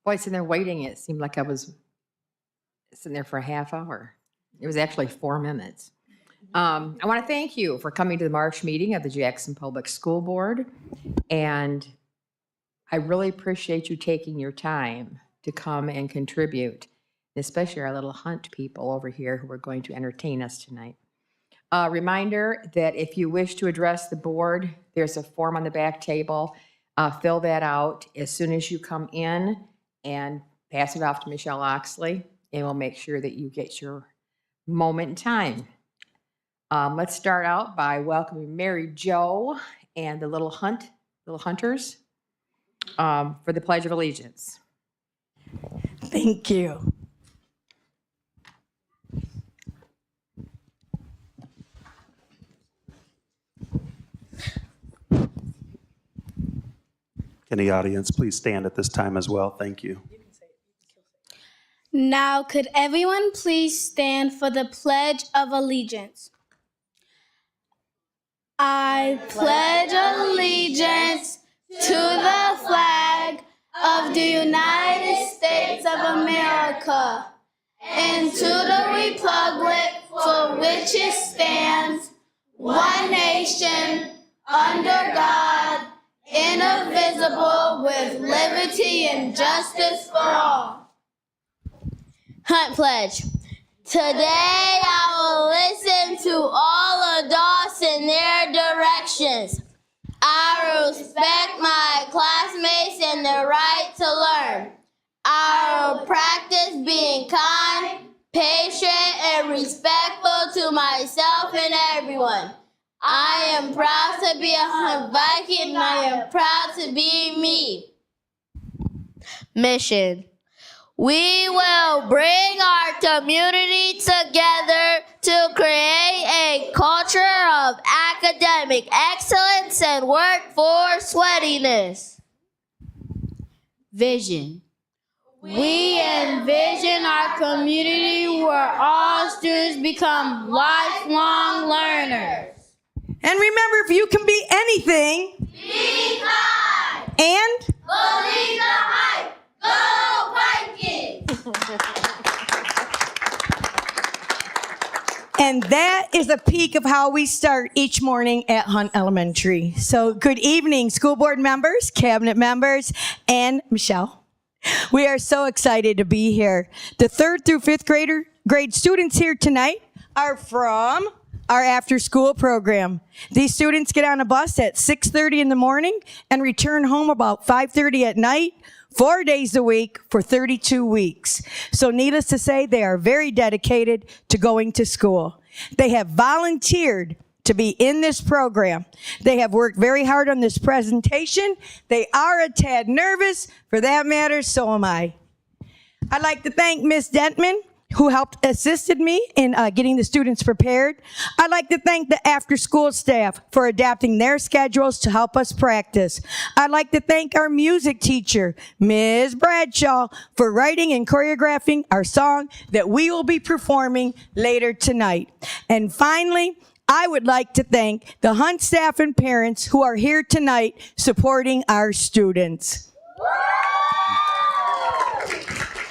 Boy, sitting there waiting, it seemed like I was sitting there for a half hour. It was actually 4 minutes. I want to thank you for coming to the March meeting of the Jackson Public School Board. And I really appreciate you taking your time to come and contribute, especially our little Hunt people over here who are going to entertain us tonight. A reminder that if you wish to address the board, there's a form on the back table. Fill that out as soon as you come in and pass it off to Michelle Oxley, and we'll make sure that you get your moment in time. Let's start out by welcoming Mary Jo and the little hunters for the Pledge of Allegiance. Thank you. Can the audience please stand at this time as well? Thank you. Now, could everyone please stand for the Pledge of Allegiance? I pledge allegiance to the flag of the United States of America and to the republic for which it stands, one nation, under God, indivisible, with liberty and justice for all. Hunt Pledge. Today I will listen to all adults in their directions. I will respect my classmates and their right to learn. I will practice being kind, patient, and respectful to myself and everyone. I am proud to be a Hunt Viking, and I am proud to be me. Mission. We will bring our community together to create a culture of academic excellence and workforce readiness. Vision. We envision our community where all students become lifelong learners. And remember, if you can be anything, Be kind. and Believe the hype. Go Vikings! And that is a peek of how we start each morning at Hunt Elementary. So good evening, school board members, cabinet members, and Michelle. We are so excited to be here. The 3rd through 5th grade students here tonight are from our after-school program. These students get on a bus at 6:30 in the morning and return home about 5:30 at night, 4 days a week for 32 weeks. So needless to say, they are very dedicated to going to school. They have volunteered to be in this program. They have worked very hard on this presentation. They are a tad nervous. For that matter, so am I. I'd like to thank Ms. Dentman, who assisted me in getting the students prepared. I'd like to thank the after-school staff for adapting their schedules to help us practice. I'd like to thank our music teacher, Ms. Bradshaw, for writing and choreographing our song that we will be performing later tonight. And finally, I would like to thank the Hunt staff and parents who are here tonight supporting our students.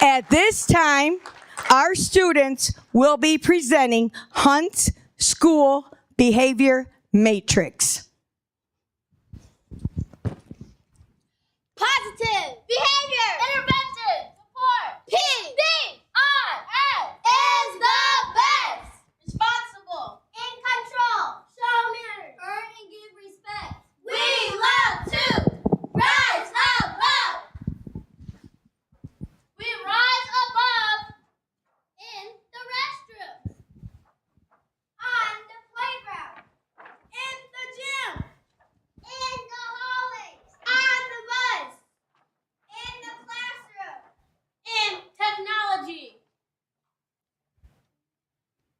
At this time, our students will be presenting Hunt's School Behavior Matrix. Positive behavior, intervention, support, P-B-I-L is the best. Responsible, in control, show manners, earn and give respect. We love to rise above. We rise above in the restroom, on the playground, in the gym, in the hallways, on the bus, in the classroom, in technology.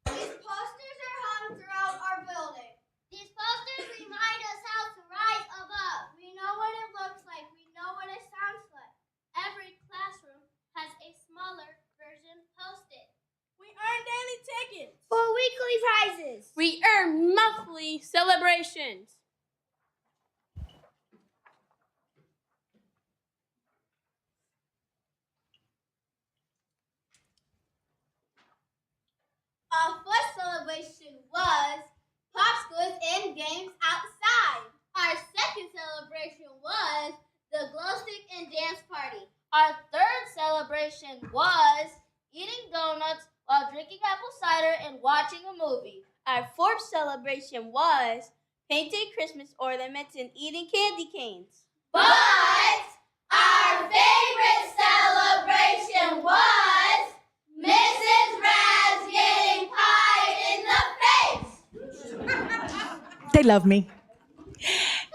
These posters are hung throughout our building. These posters remind us how to rise above. We know what it looks like. We know what it sounds like. Every classroom has a smaller version posted. We earn daily tickets for weekly prizes. We earn monthly celebrations. celebration was popsicles and games outside. Our second celebration was the glow stick and dance party. Our third celebration was eating donuts while drinking apple cider and watching a movie. Our fourth celebration was painting Christmas ornaments and eating candy canes. But our favorite celebration was Mrs. Raz getting pied in the face. They love me.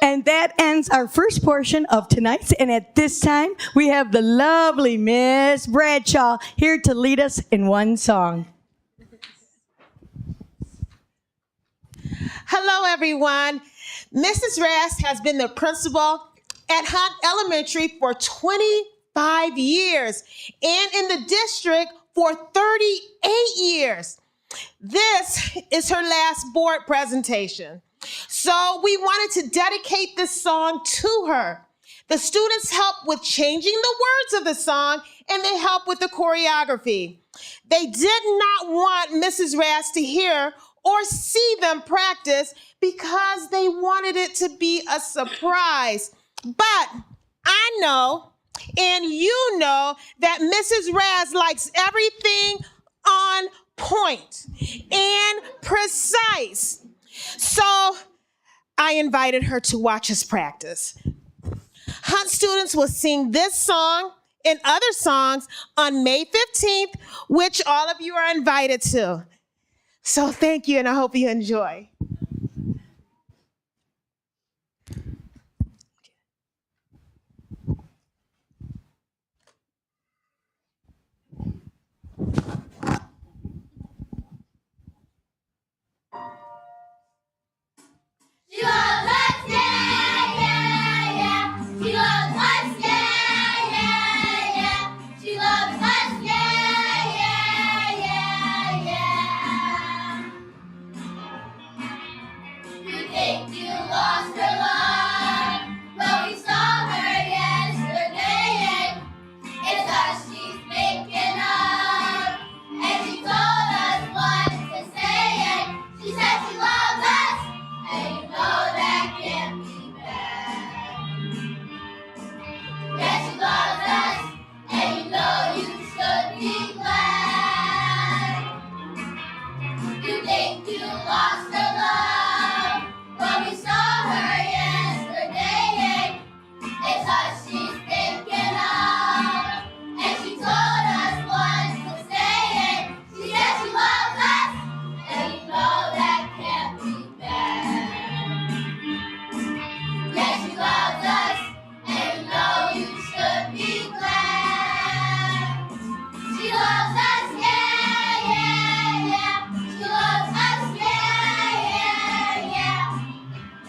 And that ends our first portion of tonight's. And at this time, we have the lovely Miss Bradshaw here to lead us in one song. Hello, everyone. Mrs. Raz has been the principal at Hunt Elementary for 25 years and in the district for 38 years. This is her last board presentation. So we wanted to dedicate this song to her. The students helped with changing the words of the song and they helped with the choreography. They did not want Mrs. Raz to hear or see them practice because they wanted it to be a surprise. But I know, and you know, that Mrs. Raz likes everything on point and precise. So I invited her to watch us practice. Hunt students will sing this song and other songs on May 15th, which all of you are invited to. So thank you, and I hope you enjoy. She loves us, yeah, yeah, yeah. She loves us, yeah, yeah, yeah. She loves us, yeah, yeah, yeah, yeah. You think you lost her love, but we saw her yesterday. It's us she's thinking of, and she told us what to say. She said she loves us, and you know that can't be bad. Yeah, she loves us, and you know you should be glad. You think you lost her love, but we saw her yesterday. It's us she's thinking of, and she told us what to say. She said she loves us, and you know that can't be bad. Yeah, she loves us, and you know you should be glad. She loves us, yeah, yeah, yeah. She loves us, yeah, yeah, yeah.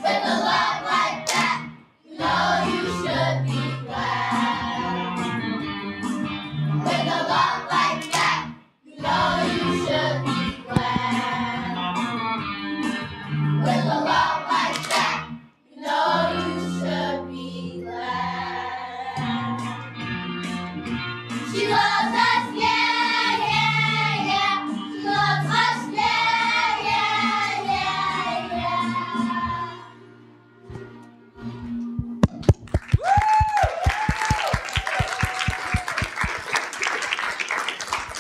With a love like that, you know you should be glad. With a love like that, you know you should be glad. With a love like that, you know you should be glad. She loves us, yeah, yeah, yeah. She loves us, yeah, yeah, yeah, yeah.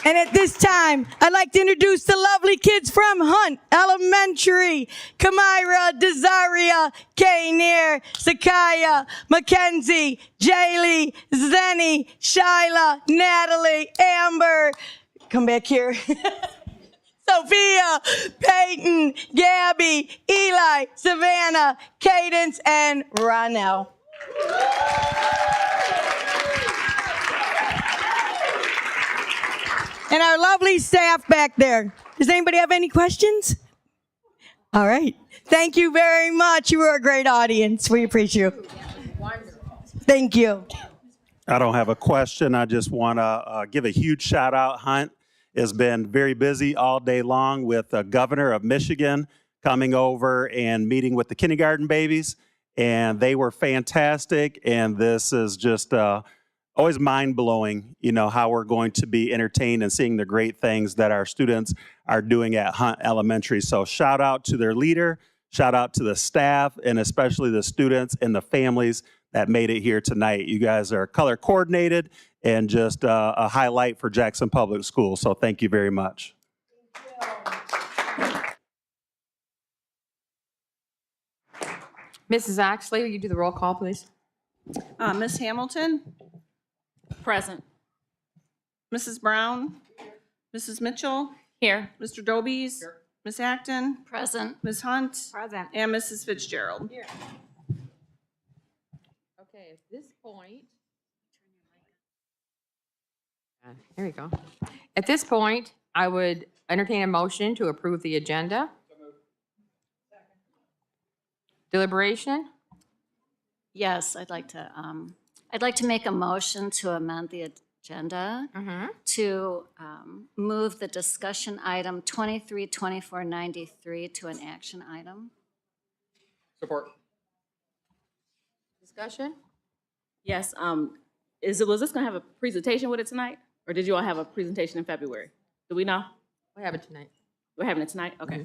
And at this time, I'd like to introduce the lovely kids from Hunt Elementary. Kamira, Desaria, Kaynir, Sakaya, Mackenzie, Jaylee, Zenny, Shyla, Natalie, Amber. Come back here. Sophia, Peyton, Gabby, Eli, Savannah, Cadence, and Ronell. And our lovely staff back there. Does anybody have any questions? All right. Thank you very much. You were a great audience. We appreciate you. Thank you. I don't have a question. I just want to give a huge shout out. Hunt has been very busy all day long with the governor of Michigan coming over and meeting with the kindergarten babies. And they were fantastic. And this is just always mind-blowing, how we're going to be entertained and seeing the great things that our students are doing at Hunt Elementary. So shout out to their leader, shout out to the staff, and especially the students and the families that made it here tonight. You guys are color coordinated and just a highlight for Jackson Public Schools. So thank you very much. Mrs. Oxley, will you do the roll call, please? Ms. Hamilton? Present. Mrs. Brown? Mrs. Mitchell? Here. Mr. Dobies? Ms. Acton? Present. Ms. Hunt? Present. And Mrs. Fitzgerald. Okay, at this point. Here we go. At this point, I would entertain a motion to approve the agenda. Deliberation? Yes, I'd like to make a motion to amend the agenda to move the discussion item 232493 to an action item. Support. Discussion? Yes, was this gonna have a presentation with it tonight? Or did you all have a presentation in February? Do we know? We have it tonight. We're having it tonight? Okay.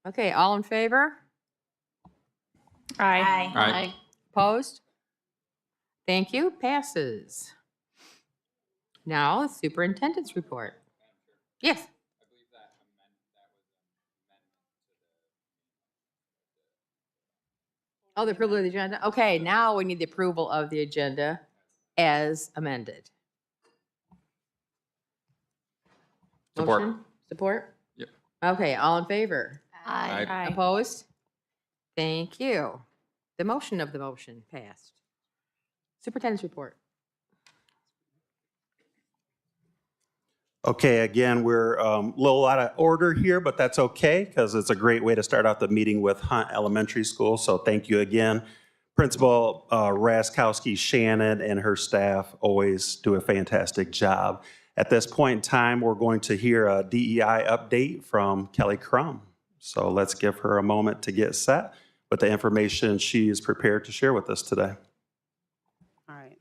Okay, all in favor? Aye. Aye. Opposed? Thank you, passes. Now, the superintendent's report. Yes. Oh, the approval of the agenda? Okay, now we need the approval of the agenda as amended. Support. Motion? Support? Yep. Okay, all in favor? Aye. Opposed? Thank you. The motion of the motion passed. Superintendent's report. Okay, again, we're a little out of order here, but that's okay because it's a great way to start out the meeting with Hunt Elementary School. So thank you again. Principal Raskowski Shannon and her staff always do a fantastic job. At this point in time, we're going to hear a DEI update from Kelly Crum. So let's give her a moment to get set with the information she is prepared to share with us today. All right.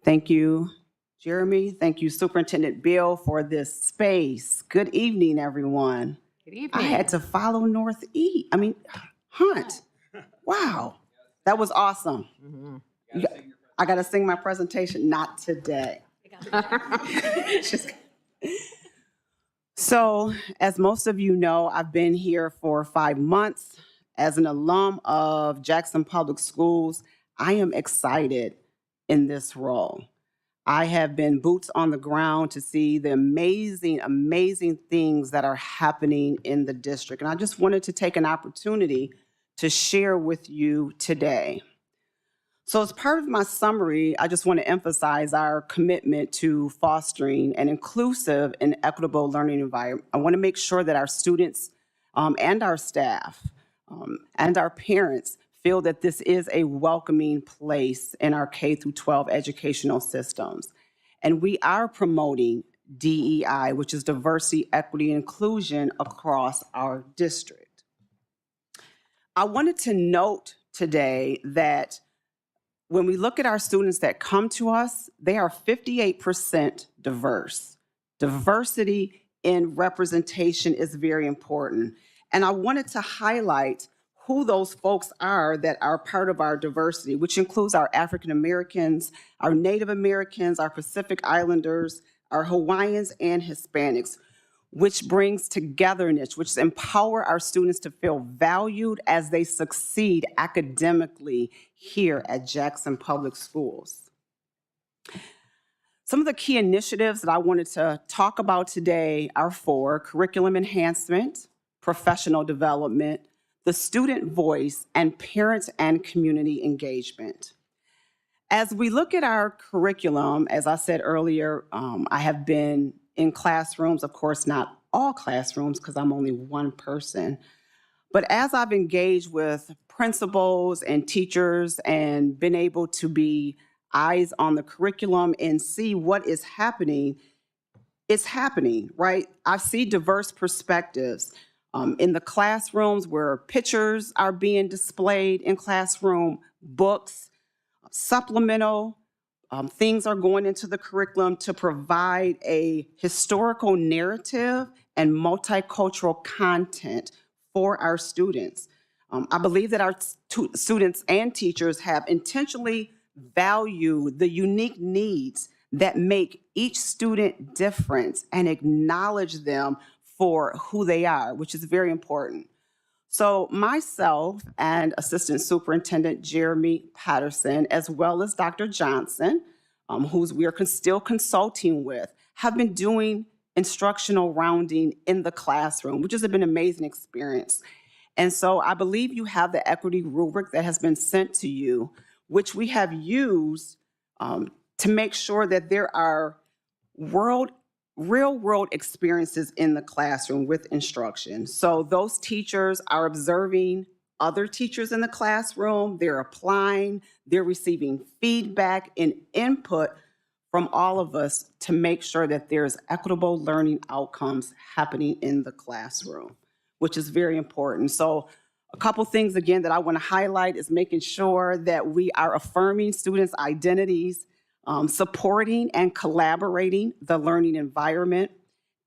Thank you, Jeremy. Thank you, Superintendent Bill, for this space. Good evening, everyone. Good evening. I had to follow Hunt. Wow, that was awesome. I got to sing my presentation, not today. So, as most of you know, I've been here for 5 months. As an alum of Jackson Public Schools, I am excited in this role. I have been boots on the ground to see the amazing, amazing things that are happening in the district. And I just wanted to take an opportunity to share with you today. So as part of my summary, I just want to emphasize our commitment to fostering an inclusive and equitable learning environment. I want to make sure that our students and our staff and our parents feel that this is a welcoming place in our K-12 educational systems. And we are promoting DEI, which is diversity, equity, and inclusion across our district. I wanted to note today that when we look at our students that come to us, they are 58% diverse. Diversity in representation is very important. And I wanted to highlight who those folks are that are part of our diversity, which includes our African Americans, our Native Americans, our Pacific Islanders, our Hawaiians, and Hispanics, which brings togetherness, which empower our students to feel valued as they succeed academically here at Jackson Public Schools. Some of the key initiatives that I wanted to talk about today are for curriculum enhancement, professional development, the student voice, and parents and community engagement. As we look at our curriculum, as I said earlier, I have been in classrooms, of course, not all classrooms because I'm only one person, but as I've engaged with principals and teachers and been able to be eyes on the curriculum and see what is happening, it's happening, right? I see diverse perspectives. in the classrooms where pictures are being displayed in classroom, books, supplemental things are going into the curriculum to provide a historical narrative and multicultural content for our students. I believe that our students and teachers have intentionally valued the unique needs that make each student different and acknowledge them for who they are, which is very important. So myself and Assistant Superintendent Jeremy Patterson, as well as Dr. Johnson, who we are still consulting with, have been doing instructional rounding in the classroom, which has been an amazing experience. And so I believe you have the equity rubric that has been sent to you, which we have used to make sure that there are real world experiences in the classroom with instruction. So those teachers are observing other teachers in the classroom, they're applying, they're receiving feedback and input from all of us to make sure that there's equitable learning outcomes happening in the classroom, which is very important. So a couple things again that I want to highlight is making sure that we are affirming students' identities, supporting and collaborating the learning environment,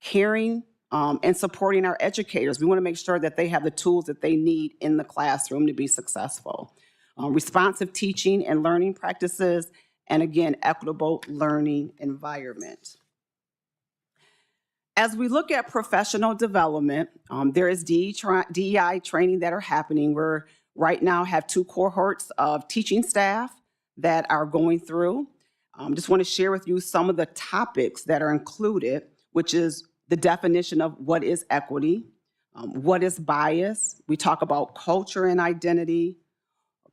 caring and supporting our educators. We want to make sure that they have the tools that they need in the classroom to be successful. Responsive teaching and learning practices, and again, equitable learning environment. As we look at professional development, there is DEI training that are happening. We're right now have 2 cohorts of teaching staff that are going through. Just want to share with you some of the topics that are included, which is the definition of what is equity, what is bias. We talk about culture and identity,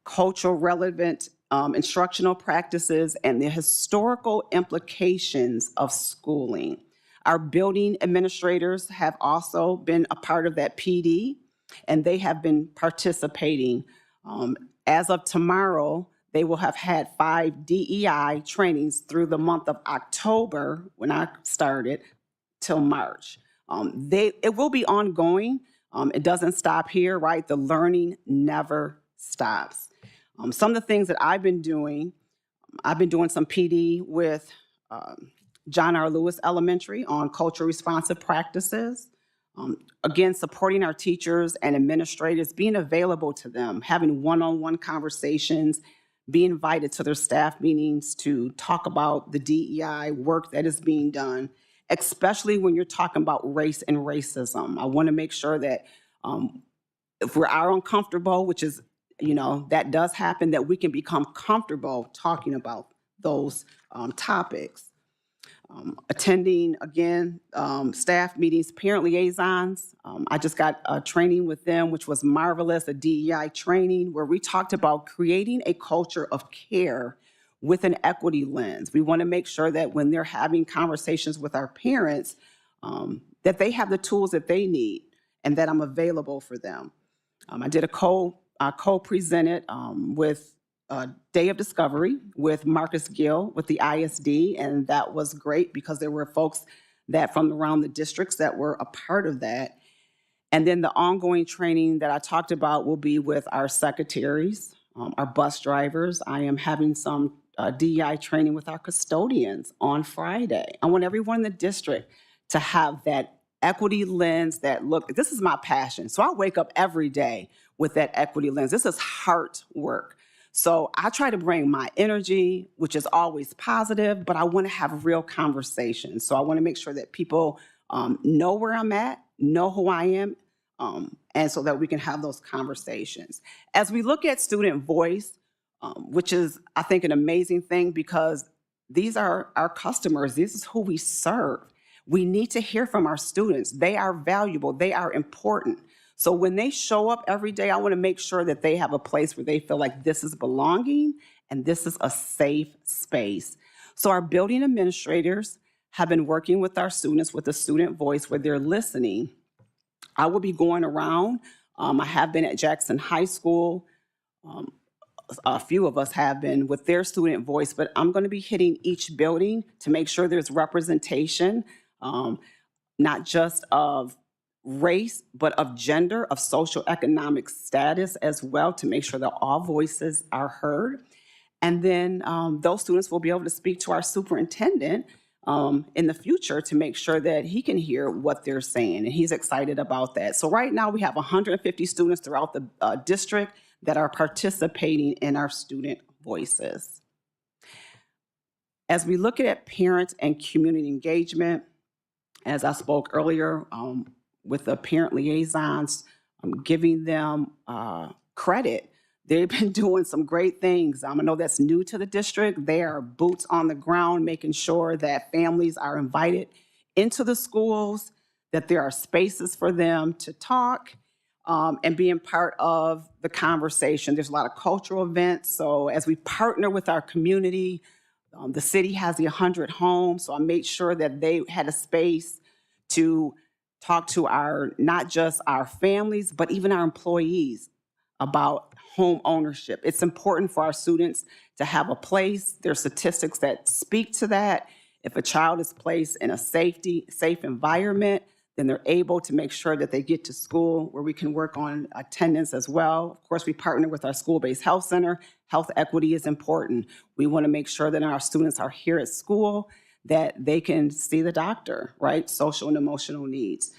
cultural relevant instructional practices, and the historical implications of schooling. Our building administrators have also been a part of that PD, and they have been participating. As of tomorrow, they will have had 5 DEI trainings through the month of October, when I started, till March. It will be ongoing. It doesn't stop here, right? The learning never stops. Some of the things that I've been doing some PD with John R. Lewis Elementary on culture responsive practices. Again, supporting our teachers and administrators, being available to them, having one-on-one conversations, being invited to their staff meetings to talk about the DEI work that is being done, especially when you're talking about race and racism. I want to make sure that if we are uncomfortable, which is, that does happen, that we can become comfortable talking about those topics. Attending, again, staff meetings, parent liaisons. I just got a training with them, which was marvelous, a DEI training, where we talked about creating a culture of care with an equity lens. We want to make sure that when they're having conversations with our parents, that they have the tools that they need and that I'm available for them. I did a co-presented with Day of Discovery with Marcus Gill with the ISD, and that was great because there were folks that from around the districts that were a part of that. And then the ongoing training that I talked about will be with our secretaries, our bus drivers. I am having some DEI training with our custodians on Friday. I want everyone in the district to have that equity lens that, look, this is my passion. So I wake up every day with that equity lens. This is heart work. So I try to bring my energy, which is always positive, but I want to have real conversations. So I want to make sure that people know where I'm at, know who I am, and so that we can have those conversations. As we look at student voice, which is, I think, an amazing thing because these are our customers. This is who we serve. We need to hear from our students. They are valuable. They are important. So when they show up every day, I want to make sure that they have a place where they feel like this is belonging and this is a safe space. So our building administrators have been working with our students with a student voice where they're listening. I will be going around. I have been at Jackson High School. A few of us have been with their student voice, but I'm going to be hitting each building to make sure there's representation, not just of race, but of gender, of socioeconomic status as well, to make sure that all voices are heard. And then those students will be able to speak to our superintendent in the future to make sure that he can hear what they're saying, and he's excited about that. So right now we have 150 students throughout the district that are participating in our student voices. As we look at parent and community engagement, as I spoke earlier, with the parent liaisons, giving them credit. They've been doing some great things. I know that's new to the district. They are boots on the ground, making sure that families are invited into the schools, that there are spaces for them to talk, and being part of the conversation. There's a lot of cultural events. So as we partner with our community, the city has the 100 homes. So I made sure that they had a space to talk to not just our families, but even our employees about home ownership. It's important for our students to have a place. There are statistics that speak to that. If a child is placed in a safe environment, then they're able to make sure that they get to school, where we can work on attendance as well. Of course, we partner with our school-based health center. Health equity is important. We want to make sure that our students are here at school, that they can see the doctor, right? Social and emotional needs.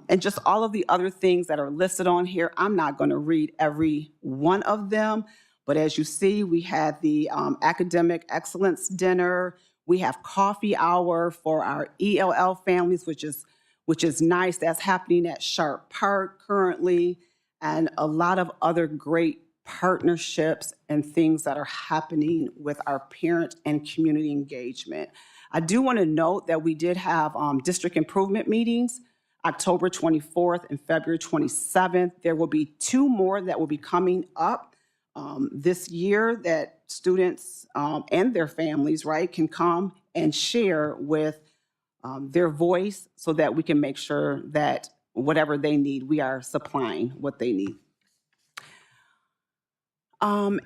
And just all of the other things that are listed on here. I'm not going to read every one of them, but as you see, we had the academic excellence dinner. We have coffee hour for our ELL families, which is nice. That's happening at Sharp Park currently, and a lot of other great partnerships and things that are happening with our parent and community engagement. I do want to note that we did have district improvement meetings, October 24th and February 27th. There will be 2 more that will be coming up this year that students and their families, right, can come and share with their voice, so that we can make sure that whatever they need, we are supplying what they need.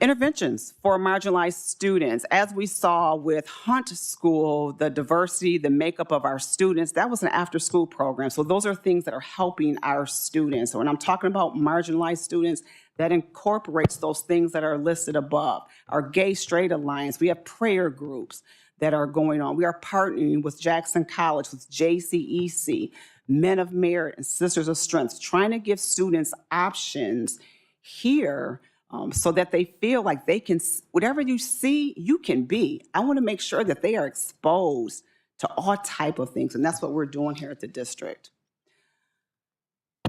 Interventions for marginalized students. As we saw with Hunt School, the diversity, the makeup of our students, that was an after-school program. So those are things that are helping our students. So when I'm talking about marginalized students, that incorporates those things that are listed above. Our Gay Straight Alliance, we have prayer groups that are going on. We are partnering with Jackson College, with JCEC, Men of Merit, and Sisters of Strength, trying to give students options here so that they feel like they can, whatever you see, you can be. I want to make sure that they are exposed to all type of things, and that's what we're doing here at the district.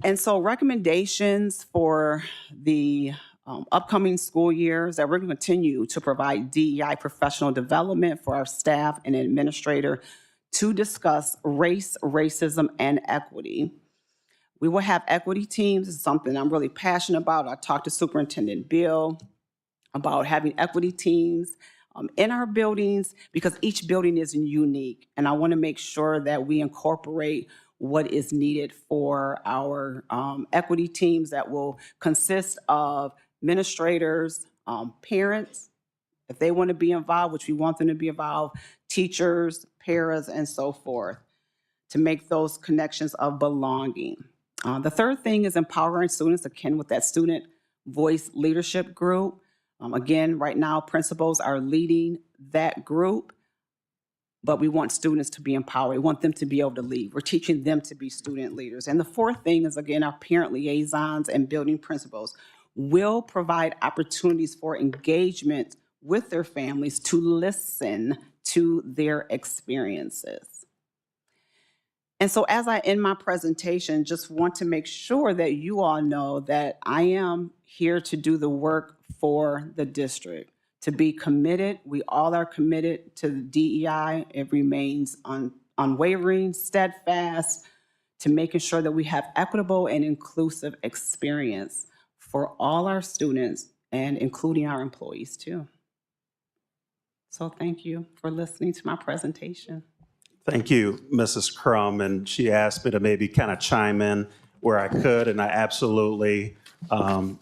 And so recommendations for the upcoming school years, that we're going to continue to provide DEI professional development for our staff and administrator to discuss race, racism, and equity. We will have equity teams. It's something I'm really passionate about. I talked to Superintendent Bill about having equity teams in our buildings, because each building is unique. And I want to make sure that we incorporate what is needed for our equity teams that will consist of administrators, parents, if they want to be involved, which we want them to be involved, teachers, paras, and so forth, to make those connections of belonging. The third thing is empowering students, akin with that student voice leadership group. Again, right now, principals are leading that group, but we want students to be empowered. We want them to be able to lead. We're teaching them to be student leaders. And the fourth thing is, again, our parent liaisons and building principals will provide opportunities for engagement with their families to listen to their experiences. And so as I end my presentation, just want to make sure that you all know that I am here to do the work for the district, to be committed. We all are committed to the DEI. It remains unwavering, steadfast, to making sure that we have equitable and inclusive experience for all our students, and including our employees too. So thank you for listening to my presentation. Thank you, Mrs. Crum. And she asked me to maybe kind of chime in where I could, and I absolutely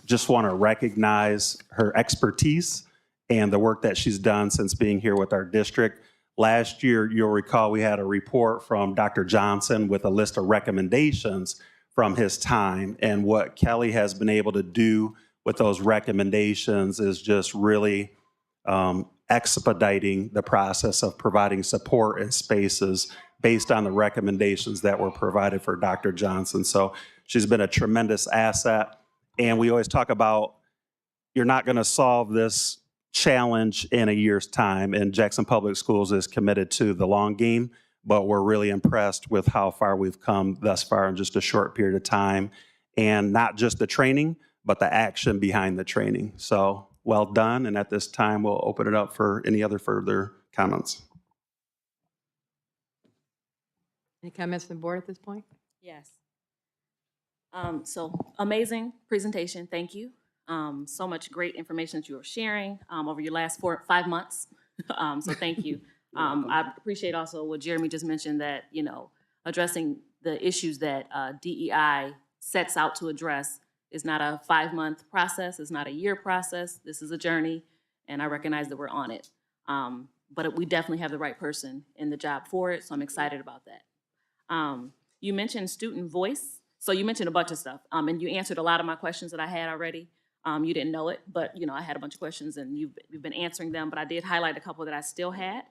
just want to recognize her expertise and the work that she's done since being here with our district. Last year, you'll recall, we had a report from Dr. Johnson with a list of recommendations from his time. And what Kelly has been able to do with those recommendations is just really expediting the process of providing support and spaces based on the recommendations that were provided for Dr. Johnson. So she's been a tremendous asset. And we always talk about you're not going to solve this challenge in a year's time. And Jackson Public Schools is committed to the long game, but we're really impressed with how far we've come thus far in just a short period of time. And not just the training, but the action behind the training. So well done. And at this time, we'll open it up for any other further comments. Any comments from the board at this point? Yes. So amazing presentation. Thank you. So much great information that you are sharing over your last 5 months. So thank you. I appreciate also what Jeremy just mentioned, that, you know, addressing the issues that DEI sets out to address is not a 5-month process. It's not a year process. This is a journey, and I recognize that we're on it. But we definitely have the right person in the job for it, so I'm excited about that. You mentioned student voice. So you mentioned a bunch of stuff, and you answered a lot of my questions that I had already. You didn't know it, but, you know, I had a bunch of questions, and you've been answering them, but I did highlight a couple that I still had.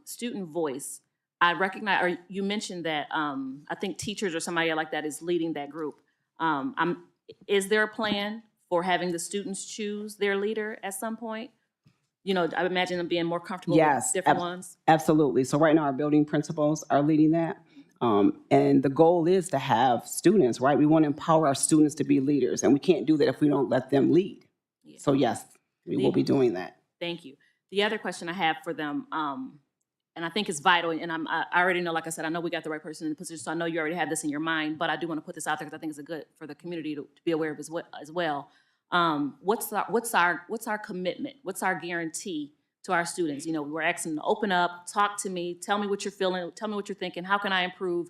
Student voice. I recognize, or you mentioned that I think teachers or somebody like that is leading that group. Is there a plan for having the students choose their leader at some point? You know, I imagine them being more comfortable with different ones. Absolutely. So right now our building principals are leading that. And the goal is to have students, right? We want to empower our students to be leaders, and we can't do that if we don't let them lead. Yeah. So yes, we will be doing that. Thank you. The other question I have for them, and I think it's vital, and I already know, like I said, I know we got the right person in the position, so I know you already have this in your mind, but I do want to put this out there because I think it's good for the community to be aware of as well. What's our commitment? What's our guarantee to our students? You know, we're asking them to open up, talk to me, tell me what you're feeling, tell me what you're thinking, how can I improve?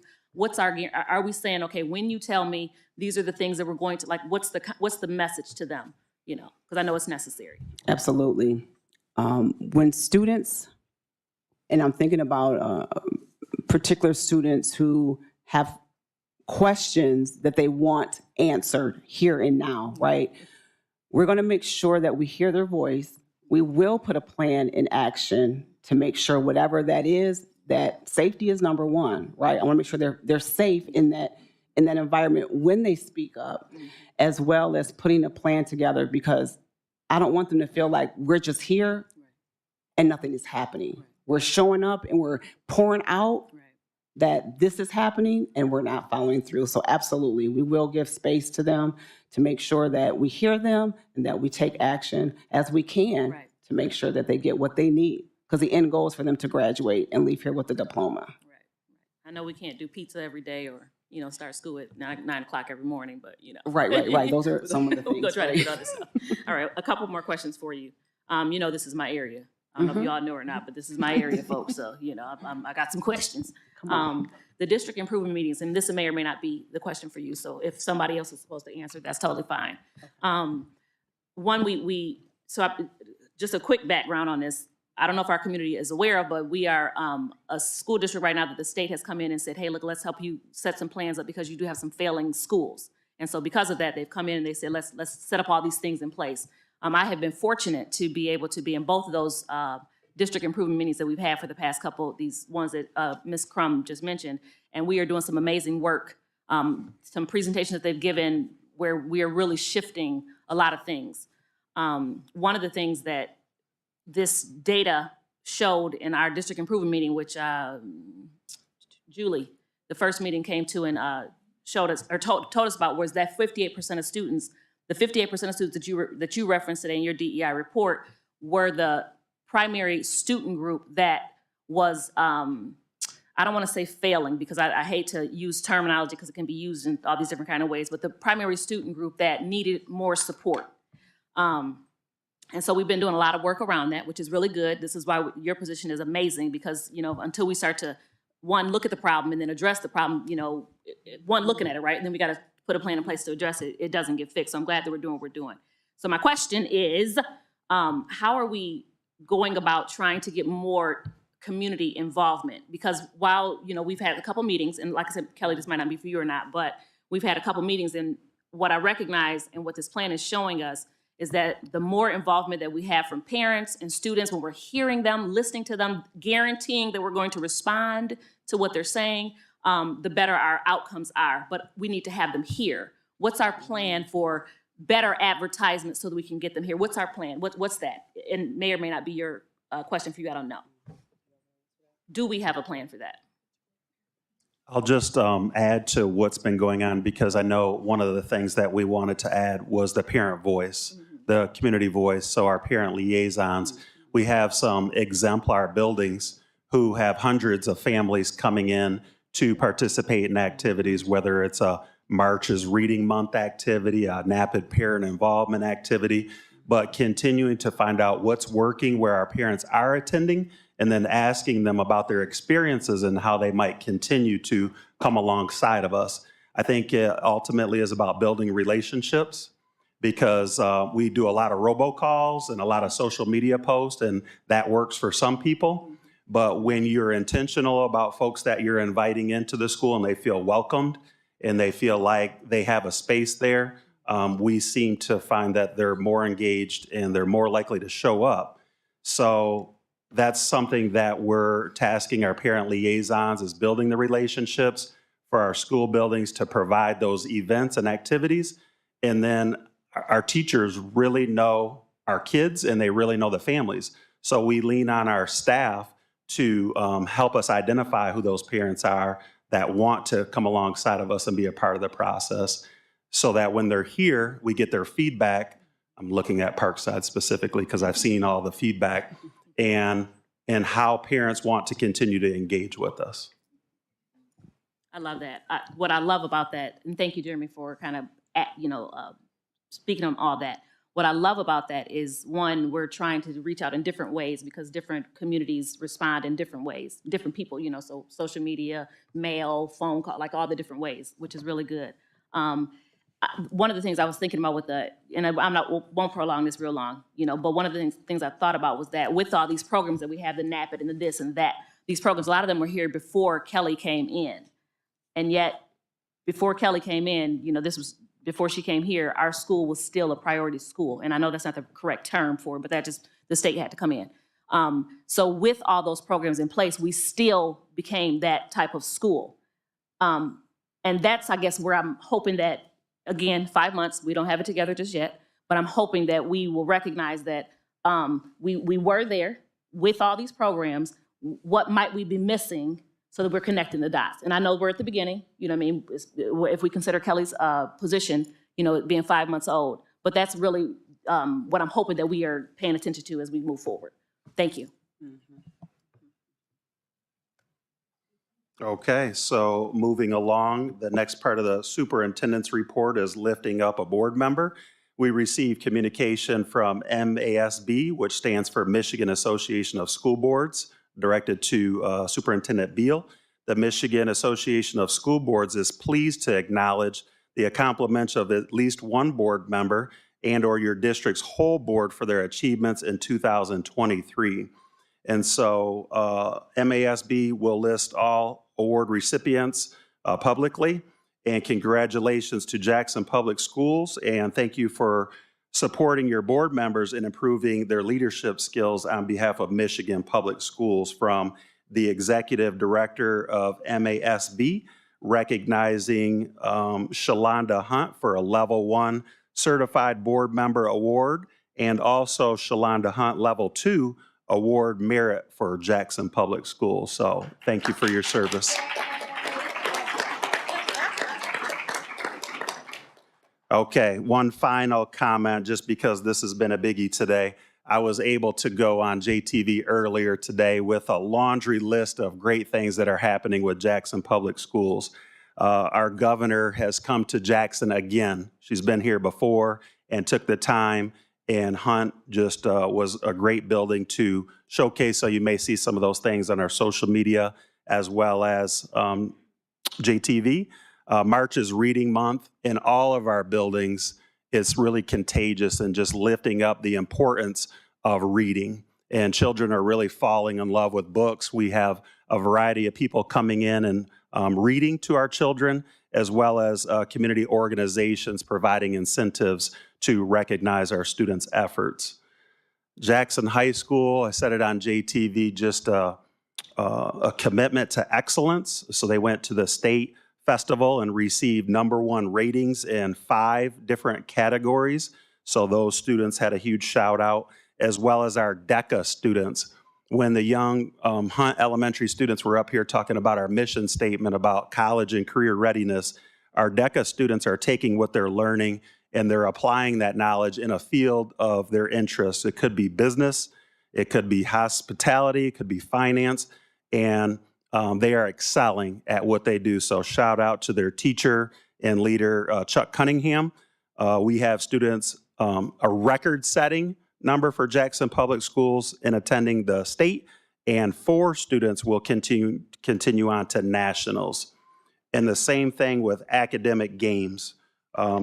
Are we saying, okay, when you tell me, these are the things that we're going to, like, what's the message to them? You know, because I know it's necessary. Absolutely. When students, and I'm thinking about particular students who have questions that they want answered here and now, right? We're going to make sure that we hear their voice. We will put a plan in action to make sure whatever that is, that safety is number one, right? I want to make sure they're safe in that environment when they speak up, as well as putting a plan together, because I don't want them to feel like we're just here and nothing is happening. We're showing up and we're pouring out that this is happening and we're not following through. So absolutely, we will give space to them to make sure that we hear them and that we take action as we can to make sure that they get what they need. Because the end goal is for them to graduate and leave here with a diploma. Right. I know we can't do pizza every day or, you know, start school at 9 o'clock every morning, but, you know. Right. Those are some of the things. We'll go try to get all this stuff. All right, a couple more questions for you. You know, this is my area. I don't know if you all know or not, but this is my area, folks. So, you know, I got some questions. The district improvement meetings, and this may or may not be the question for you. So if somebody else is supposed to answer, that's totally fine. Just a quick background on this. I don't know if our community is aware of, but we are a school district right now that the state has come in and said, hey, look, let's help you set some plans up because you do have some failing schools. And so because of that, they've come in and they said, let's set up all these things in place. I have been fortunate to be able to be in both of those district improvement meetings that we've had for the past couple, these ones that Ms. Crum just mentioned. And we are doing some amazing work, some presentations that they've given where we are really shifting a lot of things. One of the things that this data showed in our district improvement meeting, which Julie, the first meeting came to and showed us or told us about, was that 58% of students, the 58% of students that you referenced today in your DEI report were the primary student group that was, I don't want to say failing because I hate to use terminology because it can be used in all these different kind of ways, but the primary student group that needed more support. And so we've been doing a lot of work around that, which is really good. This is why your position is amazing because, you know, until we start to, one, look at the problem and then address the problem, you know, one, looking at it, right? And then we got to put a plan in place to address it. It doesn't get fixed. So I'm glad that we're doing what we're doing. So my question is, how are we going about trying to get more community involvement? Because while, you know, we've had a couple meetings, and like I said, Kelly, this might not be for you or not, but we've had a couple meetings, and what I recognize and what this plan is showing us is that the more involvement that we have from parents and students, when we're hearing them, listening to them, guaranteeing that we're going to respond to what they're saying, the better our outcomes are. But we need to have them here. What's our plan for better advertisement so that we can get them here? What's our plan? What's that? And may or may not be your question for you, I don't know. Do we have a plan for that? I'll just add to what's been going on, because I know one of the things that we wanted to add was the parent voice, the community voice. So our parent liaisons, we have some exemplar buildings who have hundreds of families coming in to participate in activities, whether it's a March's Reading Month activity, a NAPID parent involvement activity, but continuing to find out what's working where our parents are attending, and then asking them about their experiences and how they might continue to come alongside of us. I think it ultimately is about building relationships, because we do a lot of robocalls and a lot of social media posts, and that works for some people. But when you're intentional about folks that you're inviting into the school and they feel welcomed and they feel like they have a space there, we seem to find that they're more engaged and they're more likely to show up. So that's something that we're tasking our parent liaisons, is building the relationships for our school buildings to provide those events and activities. And then our teachers really know our kids and they really know the families. So we lean on our staff to help us identify who those parents are that want to come alongside of us and be a part of the process, so that when they're here, we get their feedback. I'm looking at Parkside specifically because I've seen all the feedback, and how parents want to continue to engage with us. I love that. What I love about that, and thank you, Jeremy, for kind of, speaking on all that. What I love about that is, one, we're trying to reach out in different ways because different communities respond in different ways, different people, so social media, mail, phone call, like all the different ways, which is really good. One of the things I was thinking about and won't prolong this real long, but one of the things I thought about was that with all these programs that we have, the NAPID and the this and that, these programs, a lot of them were here before Kelly came in. And yet, before Kelly came in, this was before she came here, our school was still a priority school. And I know that's not the correct term for it, but the state had to come in. So with all those programs in place, we still became that type of school. And that's, I guess, where I'm hoping that, again, 5 months, we don't have it together just yet, but I'm hoping that we will recognize that we were there with all these programs. What might we be missing so that we're connecting the dots? And I know we're at the beginning, if we consider Kelly's position, being 5 months old, but that's really what I'm hoping that we are paying attention to as we move forward. Thank you. Okay, so moving along, the next part of the superintendent's report is lifting up a board member. We received communication from MASB, which stands for Michigan Association of School Boards, directed to Superintendent Beal. The Michigan Association of School Boards is pleased to acknowledge the accomplishments of at least one board member and/or your district's whole board for their achievements in 2023. And so MASB will list all award recipients publicly. And congratulations to Jackson Public Schools, and thank you for supporting your board members in improving their leadership skills on behalf of Michigan Public Schools, from the Executive Director of MASB, recognizing Shalonda Hunt for a Level 1 Certified Board Member Award, and also Shalonda Hunt Level 2 Award Merit for Jackson Public Schools. So thank you for your service. Okay, one final comment, just because this has been a biggie today. I was able to go on JTV earlier today with a laundry list of great things that are happening with Jackson Public Schools. Our governor has come to Jackson again. She's been here before and took the time, and Hunt just was a great building to showcase. So you may see some of those things on our social media as well as JTV. March is Reading Month in all of our buildings. It's really contagious and just lifting up the importance of reading. And children are really falling in love with books. We have a variety of people coming in and reading to our children, as well as community organizations providing incentives to recognize our students' efforts. Jackson High School, I said it on JTV, just a commitment to excellence. So they went to the state festival and received #1 ratings in 5 different categories. So those students had a huge shout out, as well as our DECA students. When the young Hunt Elementary students were up here talking about our mission statement about college and career readiness, our DECA students are taking what they're learning and they're applying that knowledge in a field of their interests. It could be business, it could be hospitality, it could be finance, and they are excelling at what they do. So shout out to their teacher and leader, Chuck Cunningham. We have students, a record-setting number for Jackson Public Schools in attending the state, and 4 students will continue on to nationals. And the same thing with academic games.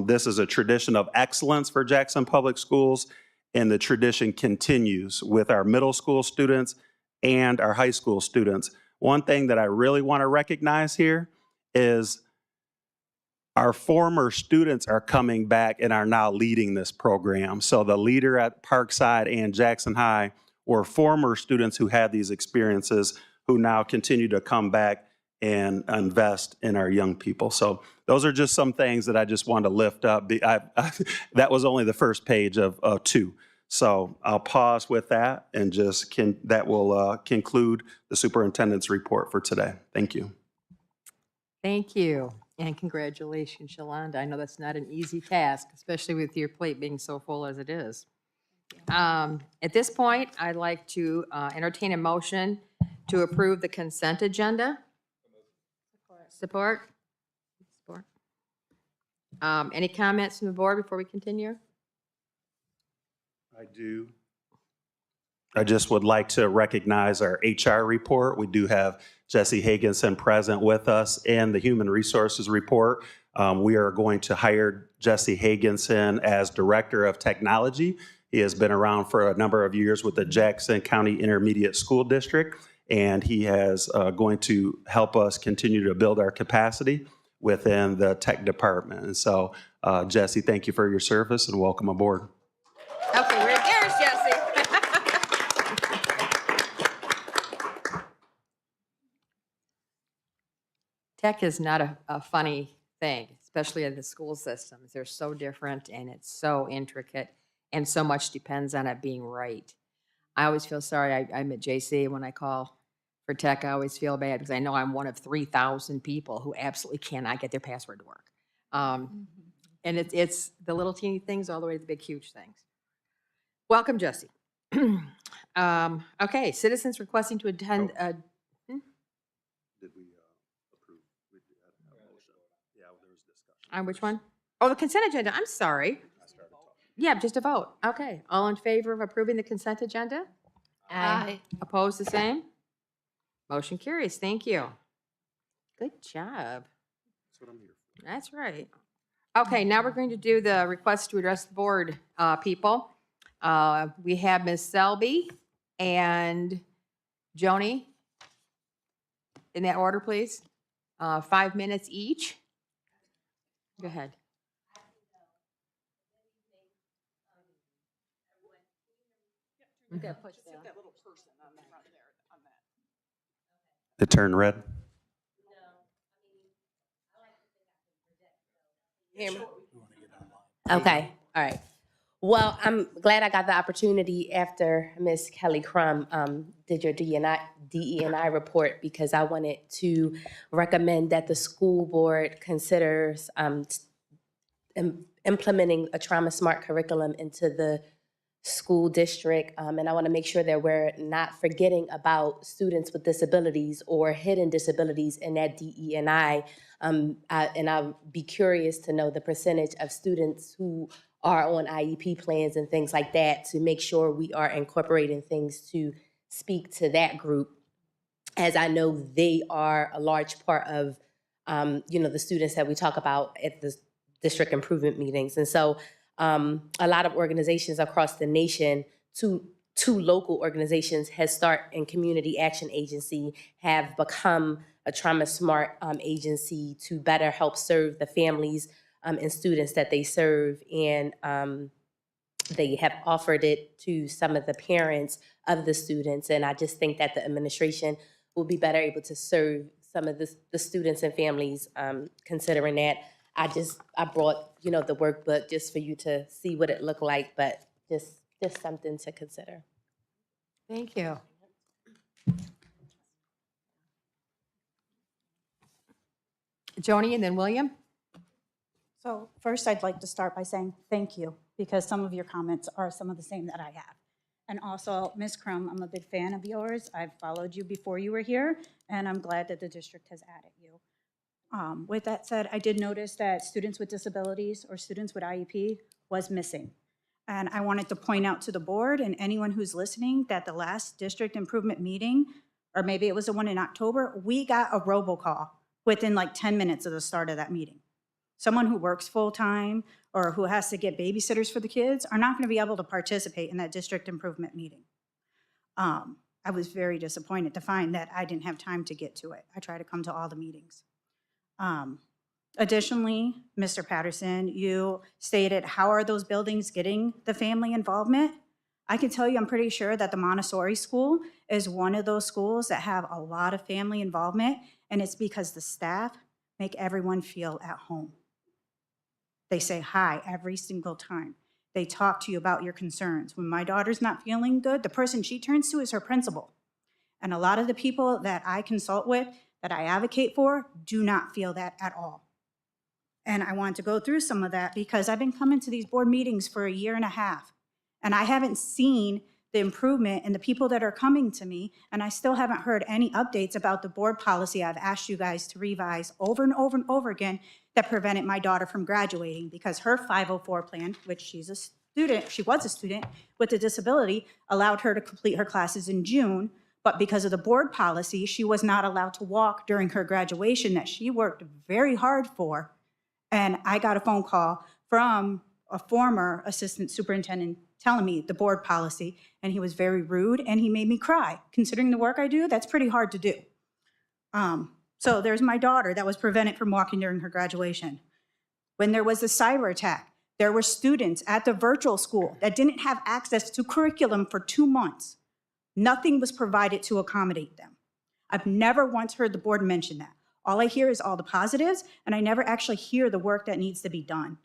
This is a tradition of excellence for Jackson Public Schools, and the tradition continues with our middle school students and our high school students. One thing that I really want to recognize here is our former students are coming back and are now leading this program. So the leader at Parkside and Jackson High were former students who had these experiences who now continue to come back and invest in our young people. So those are just some things that I just wanted to lift up. That was only the first page of 2. So I'll pause with that and that will conclude the superintendent's report for today. Thank you. Thank you. And congratulations, Shalonda. I know that's not an easy task, especially with your plate being so full as it is. At this point, I'd like to entertain a motion to approve the consent agenda. Support? Support. Any comments from the board before we continue? I do. I just would like to recognize our HR report. We do have Jesse Hagenson present with us in the Human Resources report. We are going to hire Jesse Hagenson as Director of Technology. He has been around for a number of years with the Jackson County Intermediate School District, and he is going to help us continue to build our capacity within the tech department. And so, Jesse, thank you for your service and welcome aboard. Okay, we're yours, Jesse. Tech is not a funny thing, especially in the school systems. They're so different and it's so intricate and so much depends on it being right. I always feel sorry. I'm at JC when I call for tech. I always feel bad because I know I'm one of 3,000 people who absolutely cannot get their password to work. And it's the little teeny things all the way to the big, huge things. Welcome, Jesse. Okay, citizens requesting to attend. Did we approve? We had a motion. Yeah, there was discussion. On which one? Oh, the consent agenda. I'm sorry. Yeah, just a vote. Okay. All in favor of approving the consent agenda? Aye. Opposed, the same? Motion carries. Thank you. Good job. That's what I'm here for. That's right. Okay, now we're going to do the request to address the board people. We have Ms. Selby and Joni. In that order, please. 5 minutes each. Go ahead. It turned red. Okay, all right. Well, I'm glad I got the opportunity after Ms. Kelly Crum did your DE&I report because I wanted to recommend that the school board considers implementing a trauma smart curriculum into the school district. And I want to make sure that we're not forgetting about students with disabilities or hidden disabilities in that DE&I. And I'll be curious to know the percentage of students who are on IEP plans and things like that to make sure we are incorporating things to speak to that group, as I know they are a large part of, the students that we talk about at the district improvement meetings. And so a lot of organizations across the nation, to two local organizations, Head Start and Community Action Agency, have become a Trauma Smart agency to better help serve the families and students that they serve. And they have offered it to some of the parents of the students. And I just think that the administration will be better able to serve some of the students and families, considering that. I brought, the workbook just for you to see what it looked like, but just something to consider. Thank you. Joni and then William. So first, I'd like to start by saying thank you, because some of your comments are some of the same that I have. And also, Ms. Crum, I'm a big fan of yours. I've followed you before you were here, and I'm glad that the district has added you. With that said, I did notice that students with disabilities or students with IEP was missing. And I wanted to point out to the board and anyone who's listening that the last district improvement meeting, or maybe it was the one in October, we got a robocall within like 10 minutes of the start of that meeting. Someone who works full-time or who has to get babysitters for the kids are not going to be able to participate in that district improvement meeting. I was very disappointed to find that I didn't have time to get to it. I try to come to all the meetings. Additionally, Mr. Patterson, you stated, how are those buildings getting the family involvement? I can tell you, I'm pretty sure that the Montessori school is one of those schools that have a lot of family involvement, and it's because the staff make everyone feel at home. They say hi every single time. They talk to you about your concerns. When my daughter's not feeling good, the person she turns to is her principal. And a lot of the people that I consult with, that I advocate for, do not feel that at all. And I want to go through some of that because I've been coming to these board meetings for a year and a half, and I haven't seen the improvement in the people that are coming to me, and I still haven't heard any updates about the board policy I've asked you guys to revise over and over and over again that prevented my daughter from graduating, because her 504 plan, which she was a student with a disability, allowed her to complete her classes in June, but because of the board policy, she was not allowed to walk during her graduation that she worked very hard for. And I got a phone call from a former assistant superintendent telling me the board policy, and he was very rude and he made me cry. Considering the work I do, that's pretty hard to do. So there's my daughter that was prevented from walking during her graduation. When there was a cyber attack, there were students at the virtual school that didn't have access to curriculum for 2 months. Nothing was provided to accommodate them. I've never once heard the board mention that. All I hear is all the positives, and I never actually hear the work that needs to be done,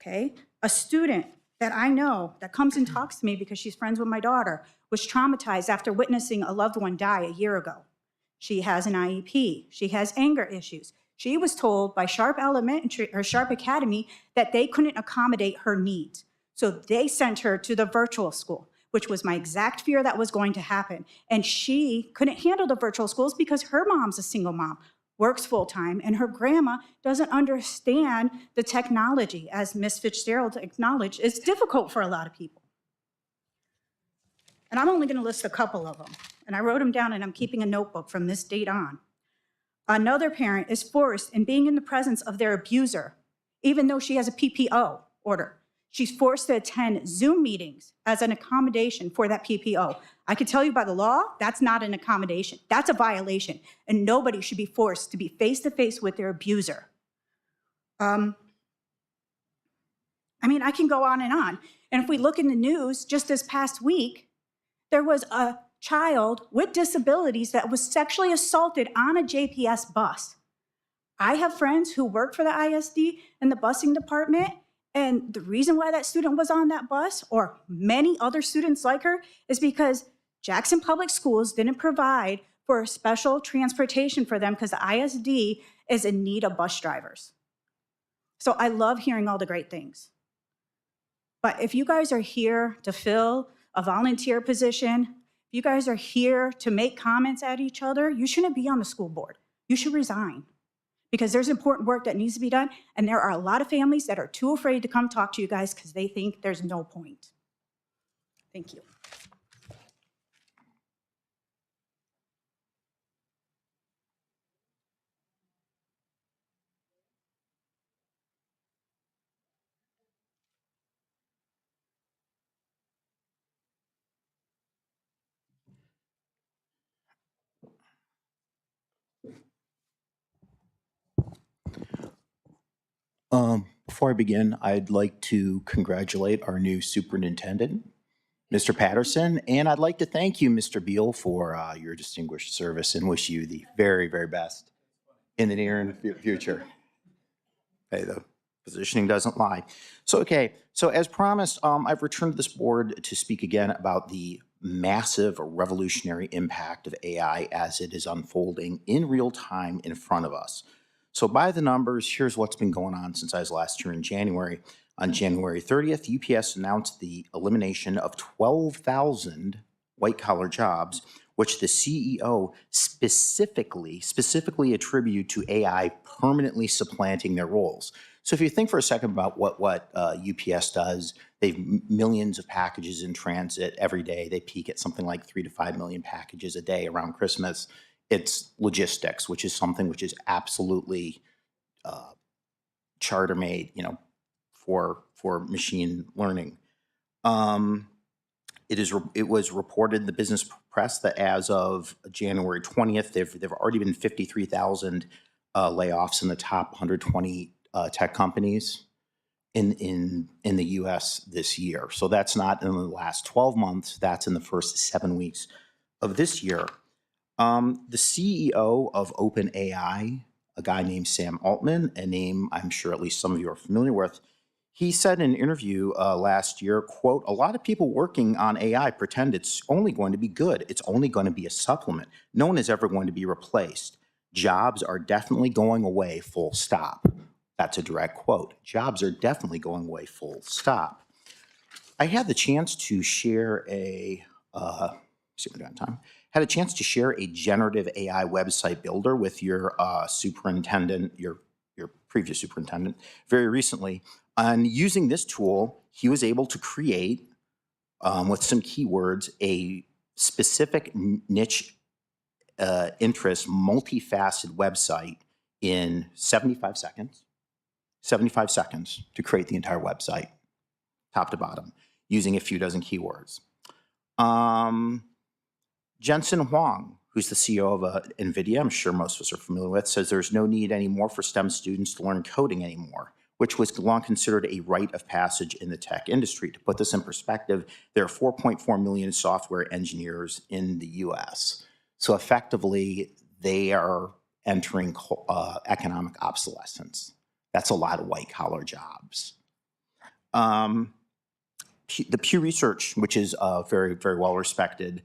okay? A student that I know that comes and talks to me because she's friends with my daughter was traumatized after witnessing a loved one die a year ago. She has an IEP. She has anger issues. She was told by Sharp Elementary or Sharp Academy that they couldn't accommodate her needs. So they sent her to the virtual school, which was my exact fear that was going to happen. And she couldn't handle the virtual schools because her mom's a single mom, works full-time, and her grandma doesn't understand the technology. As Ms. Fitzgerald acknowledged, it's difficult for a lot of people. And I'm only going to list a couple of them. And I wrote them down, and I'm keeping a notebook from this date on. Another parent is forced in being in the presence of their abuser, even though she has a PPO order. She's forced to attend Zoom meetings as an accommodation for that PPO. I can tell you by the law, that's not an accommodation. That's a violation. And nobody should be forced to be face-to-face with their abuser. I mean, I can go on. And if we look in the news, just this past week, there was a child with disabilities that was sexually assaulted on a JPS bus. I have friends who work for the ISD in the busing department, and the reason why that student was on that bus, or many other students like her, is because Jackson Public Schools didn't provide for special transportation for them because the ISD is in need of bus drivers. So I love hearing all the great things. But if you guys are here to fill a volunteer position, if you guys are here to make comments at each other, you shouldn't be on the school board. You should resign, because there's important work that needs to be done, and there are a lot of families that are too afraid to come talk to you guys because they think there's no point. Thank you. Before I begin, I'd like to congratulate our new superintendent, Mr. Patterson, and I'd like to thank you, Mr. Beal, for your distinguished service and wish you the very, very best in the near and future. Hey, the positioning doesn't lie. So as promised, I've returned to this board to speak again about the massive revolutionary impact of AI as it is unfolding in real time in front of us. So by the numbers, here's what's been going on since I was last here in January. On January 30th, UPS announced the elimination of 12,000 white-collar jobs, which the CEO specifically attributed to AI permanently supplanting their roles. So if you think for a second about what UPS does, they've millions of packages in transit every day. They peak at something like 3 to 5 million packages a day around Christmas. It's logistics, which is something which is absolutely charter made, for machine learning. It was reported in the business press that as of January 20th, there've already been 53,000 layoffs in the top 120 tech companies in the U.S. this year. So that's not in the last 12 months. That's in the first 7 weeks of this year. The CEO of OpenAI, a guy named Sam Altman, a name I'm sure at least some of you are familiar with, he said in an interview last year, quote, "A lot of people working on AI pretend it's only going to be good. It's only going to be a supplement. No one is ever going to be replaced. Jobs are definitely going away, full stop." That's a direct quote. Jobs are definitely going away, full stop. I had the chance to share had a chance to share a generative AI website builder with your superintendent, your previous superintendent, very recently. And using this tool, he was able to create, with some keywords, a specific niche interest, multifaceted website in 75 seconds. 75 seconds to create the entire website, top to bottom, using a few dozen keywords. Jensen Huang, who's the CEO of NVIDIA, I'm sure most of us are familiar with, says there's no need anymore for STEM students to learn coding anymore, which was long considered a rite of passage in the tech industry. To put this in perspective, there are 4.4 million software engineers in the US. So effectively, they are entering economic obsolescence. That's a lot of white-collar jobs. The Pew Research, which is very, very well-respected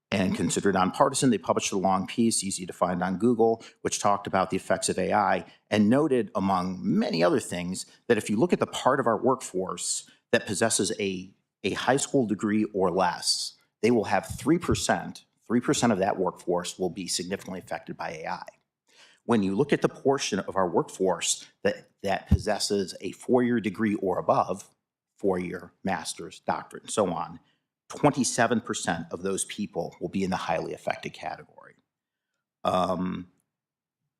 and considered nonpartisan, they published a long piece, easy to find on Google, which talked about the effects of AI and noted, among many other things, that if you look at the part of our workforce that possesses a high school degree or less, they will have 3%. 3% of that workforce will be significantly affected by AI. When you look at the portion of our workforce that possesses a 4-year degree or above, 4-year, master's, doctorate, and so on, 27% of those people will be in the highly affected category.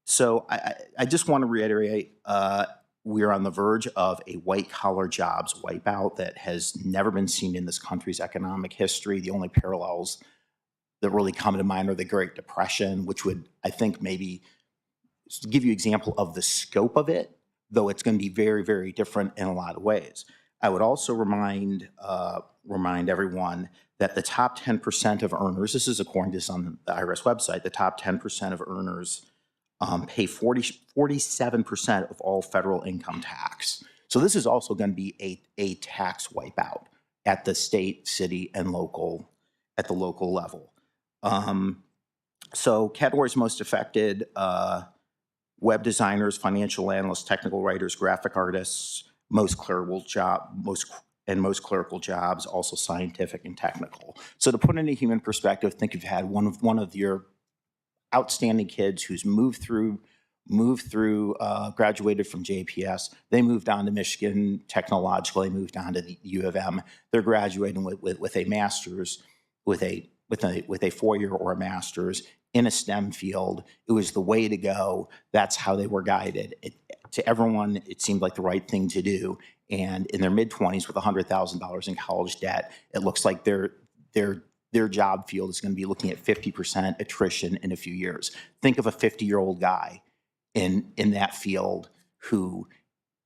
So I just want to reiterate, we're on the verge of a white-collar jobs wipeout that has never been seen in this country's economic history. The only parallels that really come to mind are the Great Depression, which would, I think, maybe give you an example of the scope of it, though it's going to be very, very different in a lot of ways. I would also remind everyone that the top 10% of earners, this is according to on the IRS website, the top 10% of earners pay 47% of all federal income tax. So this is also going to be a tax wipeout at the state, city, and at the local level. So categories most affected, web designers, financial analysts, technical writers, graphic artists, most clerical jobs, also scientific and technical. So to put it in a human perspective, think you've had one of your outstanding kids who's moved through, graduated from JPS. They moved on to Michigan Technological. They moved on to the U of M. They're graduating with a master's, with a 4-year or a master's in a STEM field. It was the way to go. That's how they were guided. To everyone, it seemed like the right thing to do. And in their mid-20s with $100,000 in college debt, it looks like their job field is going to be looking at 50% attrition in a few years. Think of a 50-year-old guy in that field who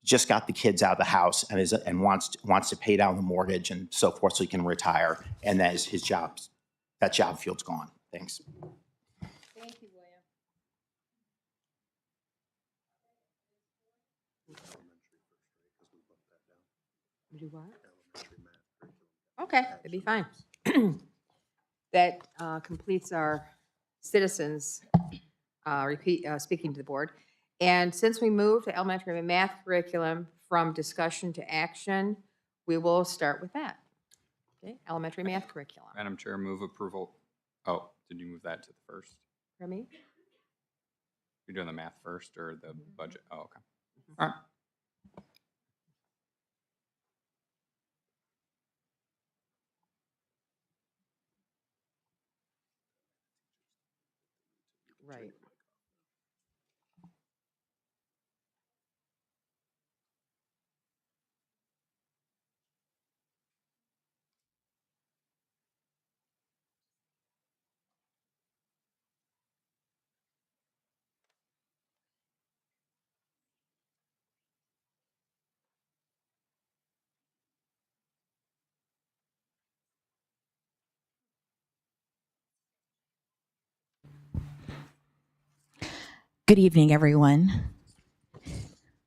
just got the kids out of the house and wants to pay down the mortgage and so forth so he can retire, and that is his job. That job field's gone. Thanks. Thank you, William. Do what? Okay, it'd be fine. That completes our citizens speaking to the board. And since we moved to elementary math curriculum from discussion to action, we will start with that. Okay, elementary math curriculum. Madam Chair, move approval. Oh, did you move that to the first? For me? You're doing the math first or the budget? Oh, okay. All right. Right. Good evening, everyone.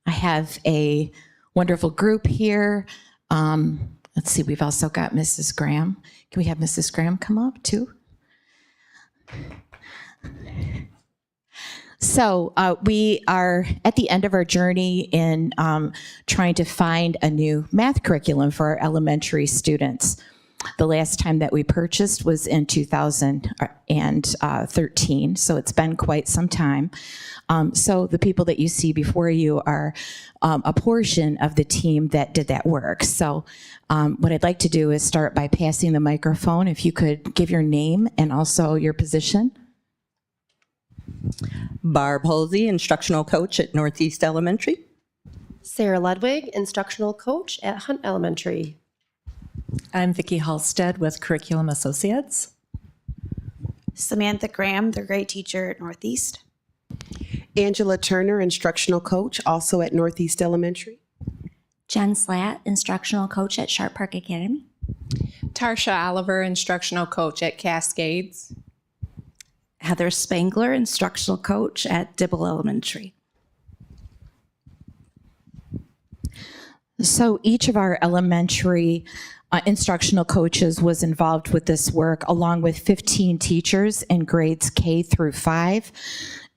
I have a wonderful group here. Let's see, we've also got Mrs. Graham. Can we have Mrs. Graham come up too? So we are at the end of our journey in trying to find a new math curriculum for our elementary students. The last time that we purchased was in 2013, so it's been quite some time. So the people that you see before you are a portion of the team that did that work. So what I'd like to do is start by passing the microphone. If you could give your name and also your position. Barb Holsey, instructional coach at Northeast Elementary. Sarah Ludwig, instructional coach at Hunt Elementary. I'm Vicki Halstead with Curriculum Associates. Samantha Graham, the grade teacher at Northeast. Angela Turner, instructional coach, also at Northeast Elementary. Jen Slatt, instructional coach at Sharp Park Academy. Tarsha Oliver, instructional coach at Cascades. Heather Spangler, instructional coach at Dibble Elementary. So each of our elementary instructional coaches was involved with this work, along with 15 teachers in grades K through 5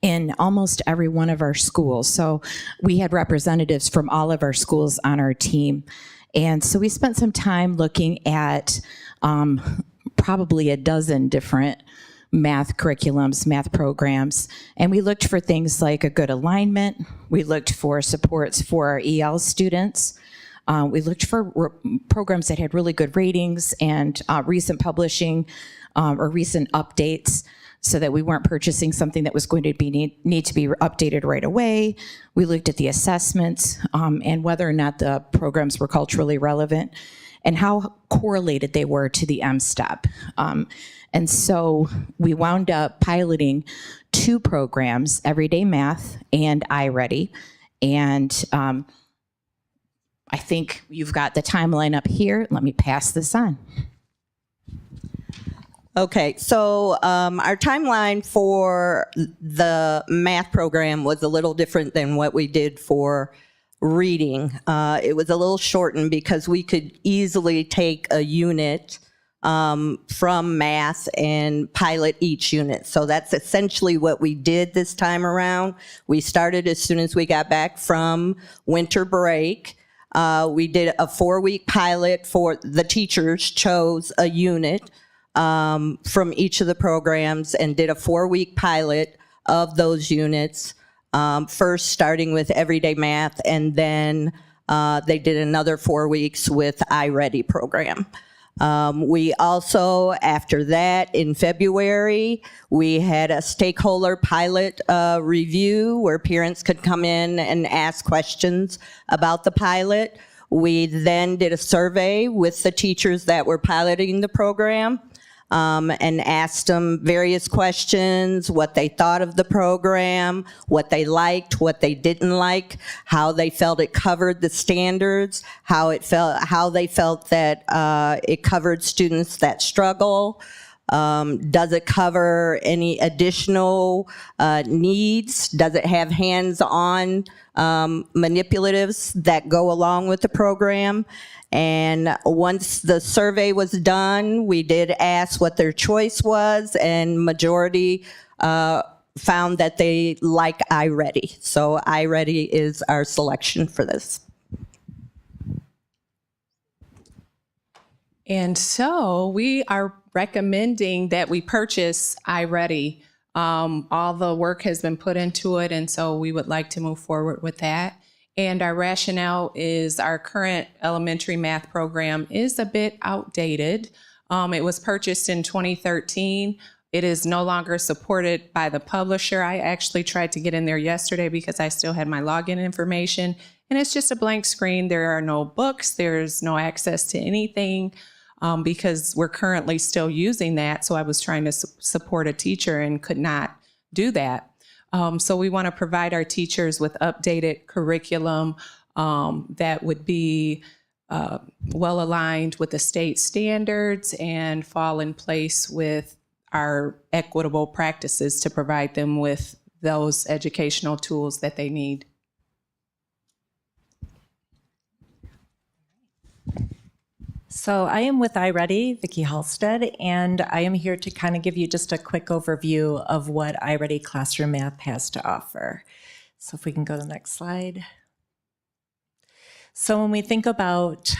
in almost every one of our schools. So we had representatives from all of our schools on our team. And so we spent some time looking at probably a dozen different math curriculums, math programs, and we looked for things like a good alignment. We looked for supports for our EL students. We looked for programs that had really good ratings and recent publishing or recent updates, so that we weren't purchasing something that was going to be need to be updated right away. We looked at the assessments and whether or not the programs were culturally relevant and how correlated they were to the M-STEP. And so we wound up piloting 2 programs, Everyday Math and iReady. And I think you've got the timeline up here. Let me pass this on. Okay, so our timeline for the math program was a little different than what we did for reading. It was a little shortened because we could easily take a unit from math and pilot each unit. So that's essentially what we did this time around. We started as soon as we got back from winter break. We did a 4-week pilot for the teachers chose a unit from each of the programs and did a 4-week pilot of those units, first starting with Everyday Math, and then they did another 4 weeks with iReady program. We also, after that, in February, we had a stakeholder pilot review where parents could come in and ask questions about the pilot. We then did a survey with the teachers that were piloting the program. and asked them various questions, what they thought of the program, what they liked, what they didn't like, how they felt it covered the standards, how they felt that it covered students that struggle. Does it cover any additional needs? Does it have hands-on manipulatives that go along with the program? And once the survey was done, we did ask what their choice was, and majority found that they like iReady. So iReady is our selection for this. And so we are recommending that we purchase iReady. All the work has been put into it, and so we would like to move forward with that. And our rationale is our current elementary math program is a bit outdated. It was purchased in 2013. It is no longer supported by the publisher. I actually tried to get in there yesterday because I still had my login information, and it's just a blank screen. There are no books. There's no access to anything. Because we're currently still using that. So I was trying to support a teacher and could not do that. So we want to provide our teachers with updated curriculum that would be well aligned with the state standards and fall in place with our equitable practices to provide them with those educational tools that they need. So I am with iReady, Vicki Halstead, and I am here to kind of give you just a quick overview of what iReady Classroom Math has to offer. So if we can go to the next slide. So when we think about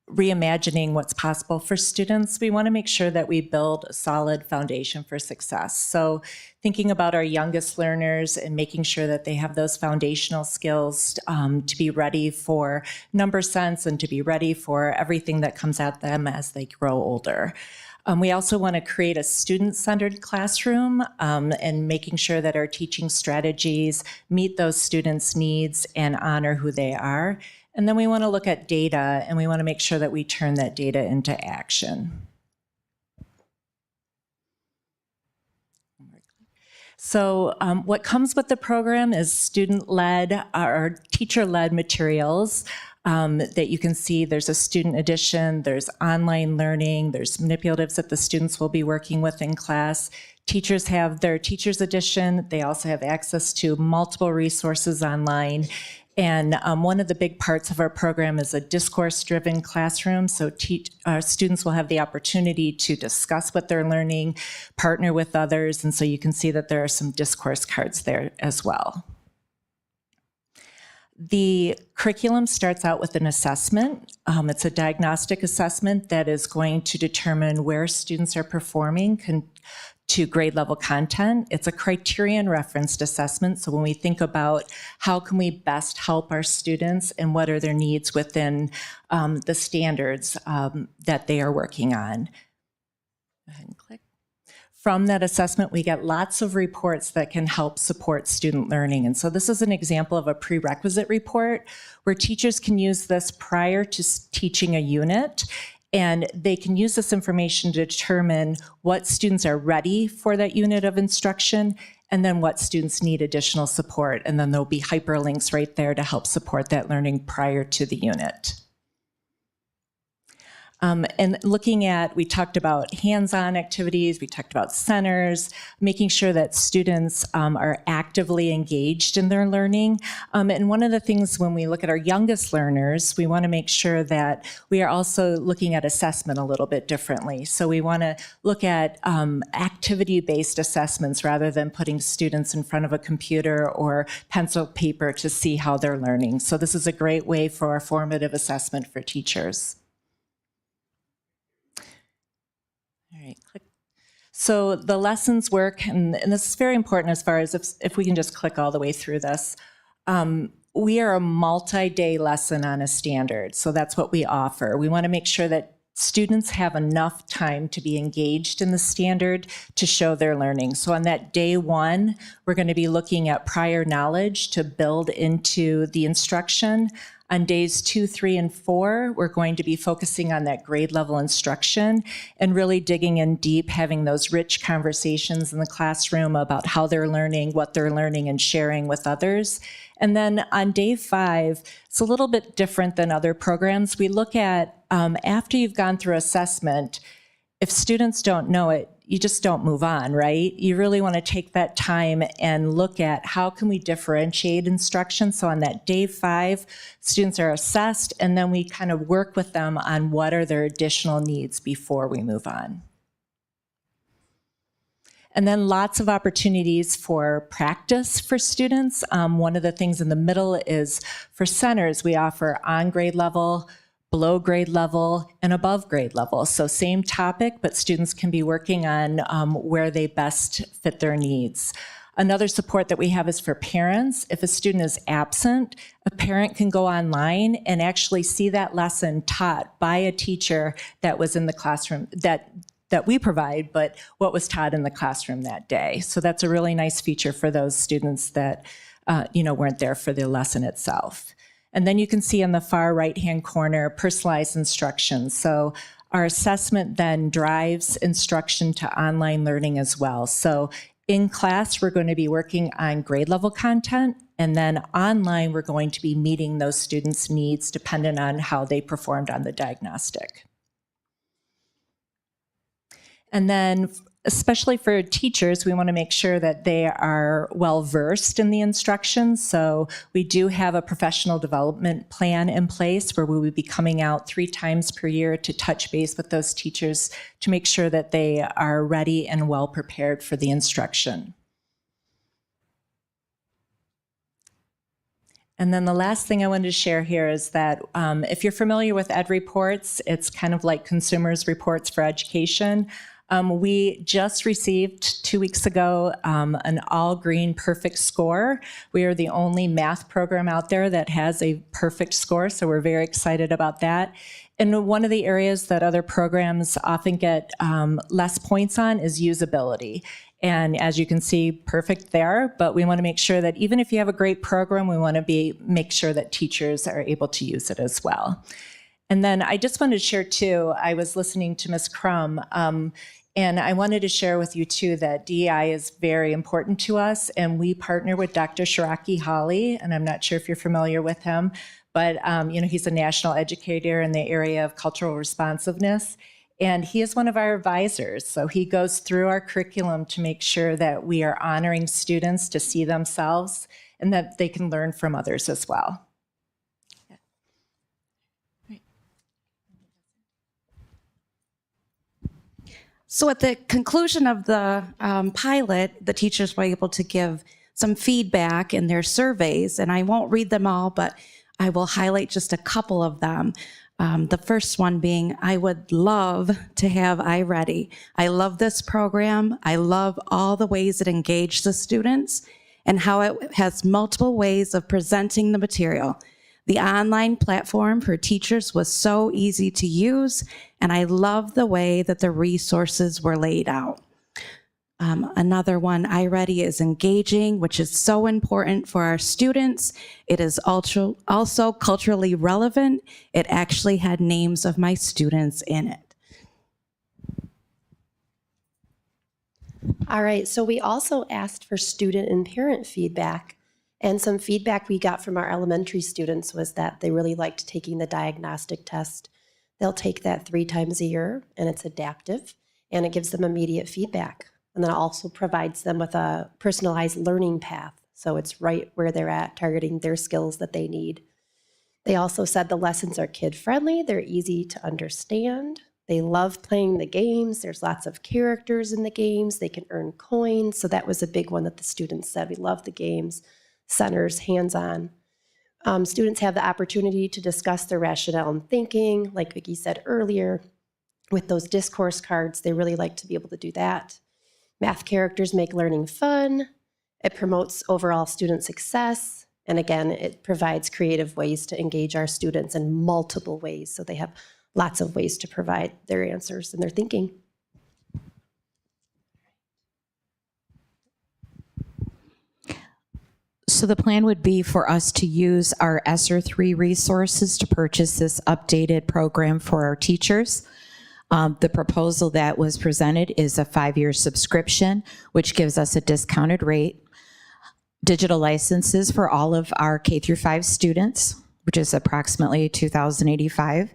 reimagining what's possible for students, we want to make sure that we build a solid foundation for success. So thinking about our youngest learners and making sure that they have those foundational skills to be ready for number sense and to be ready for everything that comes at them as they grow older. We also want to create a student-centered classroom and making sure that our teaching strategies meet those students' needs and honor who they are. And then we want to look at data, and we want to make sure that we turn that data into action. So what comes with the program is student-led or teacher-led materials that you can see. There's a student edition, there's online learning, there's manipulatives that the students will be working with in class. Teachers have their teacher's edition. They also have access to multiple resources online. And one of the big parts of our program is a discourse-driven classroom. So students will have the opportunity to discuss what they're learning, partner with others, and so you can see that there are some discourse cards there as well. The curriculum starts out with an assessment. It's a diagnostic assessment that is going to determine where students are performing to grade level content. It's a criterion referenced assessment. So when we think about how can we best help our students and what are their needs within the standards that they are working on. Go ahead and click. From that assessment, we get lots of reports that can help support student learning. And so this is an example of a prerequisite report where teachers can use this prior to teaching a unit. And they can use this information to determine what students are ready for that unit of instruction and then what students need additional support. And then there'll be hyperlinks right there to help support that learning prior to the unit. And looking at, we talked about hands-on activities, we talked about centers, making sure that students are actively engaged in their learning. And one of the things when we look at our youngest learners, we want to make sure that we are also looking at assessment a little bit differently. So we want to look at activity-based assessments rather than putting students in front of a computer or pencil paper to see how they're learning. So this is a great way for a formative assessment for teachers. All right, click. So the lessons work, and this is very important as far as if we can just click all the way through this. We are a multi-day lesson on a standard, so that's what we offer. We want to make sure that students have enough time to be engaged in the standard to show their learning. So on that day one, we're going to be looking at prior knowledge to build into the instruction. On days 2, 3, and 4, we're going to be focusing on that grade level instruction and really digging in deep, having those rich conversations in the classroom about how they're learning, what they're learning, and sharing with others. And then on day 5, it's a little bit different than other programs. We look at, after you've gone through assessment, if students don't know it, you just don't move on, right? You really want to take that time and look at how can we differentiate instruction. So on that day 5, students are assessed, and then we kind of work with them on what are their additional needs before we move on. And then lots of opportunities for practice for students. One of the things in the middle is for centers, we offer on grade level, below grade level, and above grade level. So same topic, but students can be working on where they best fit their needs. Another support that we have is for parents. If a student is absent, a parent can go online and actually see that lesson taught by a teacher that was in the classroom, that we provide, but what was taught in the classroom that day. So that's a really nice feature for those students that weren't there for the lesson itself. And then you can see in the far right-hand corner, personalized instruction. So our assessment then drives instruction to online learning as well. So in class, we're going to be working on grade level content, and then online, we're going to be meeting those students' needs dependent on how they performed on the diagnostic. And then especially for teachers, we want to make sure that they are well versed in the instruction. So we do have a professional development plan in place where we will be coming out 3 times per year to touch base with those teachers to make sure that they are ready and well prepared for the instruction. And then the last thing I wanted to share here is that if you're familiar with Ed Reports, it's kind of like Consumers Reports for Education. We just received 2 weeks ago an all green perfect score. We are the only math program out there that has a perfect score, so we're very excited about that. And one of the areas that other programs often get less points on is usability. And as you can see, perfect there, but we want to make sure that even if you have a great program, we want to make sure that teachers are able to use it as well. And then I just wanted to share too, I was listening to Ms. Crum, and I wanted to share with you too that DEI is very important to us, and we partner with Dr. Shiraki Hawley, and I'm not sure if you're familiar with him, but he's a national educator in the area of cultural responsiveness, and he is one of our advisors. So he goes through our curriculum to make sure that we are honoring students to see themselves and that they can learn from others as well. So at the conclusion of the pilot, the teachers were able to give some feedback in their surveys, and I won't read them all, but I will highlight just a couple of them. The first one being, I would love to have iReady. I love this program. I love all the ways it engaged the students and how it has multiple ways of presenting the material. The online platform for teachers was so easy to use, and I love the way that the resources were laid out. Another one, iReady is engaging, which is so important for our students. It is also culturally relevant. It actually had names of my students in it. All right, so we also asked for student and parent feedback. And some feedback we got from our elementary students was that they really liked taking the diagnostic test. They'll take that 3 times a year, and it's adaptive, and it gives them immediate feedback. And then it also provides them with a personalized learning path. So it's right where they're at, targeting their skills that they need. They also said the lessons are kid-friendly, they're easy to understand. They love playing the games. There's lots of characters in the games. They can earn coins. So that was a big one that the students said. We love the games. Centers, hands-on. Students have the opportunity to discuss their rationale and thinking, like Vicki said earlier. With those discourse cards, they really like to be able to do that. Math characters make learning fun. It promotes overall student success. And again, it provides creative ways to engage our students in multiple ways. So they have lots of ways to provide their answers and their thinking. So the plan would be for us to use our ESSER 3 resources to purchase this updated program for our teachers. The proposal that was presented is a 5-year subscription, which gives us a discounted rate, digital licenses for all of our K through 5 students, which is approximately 2,085,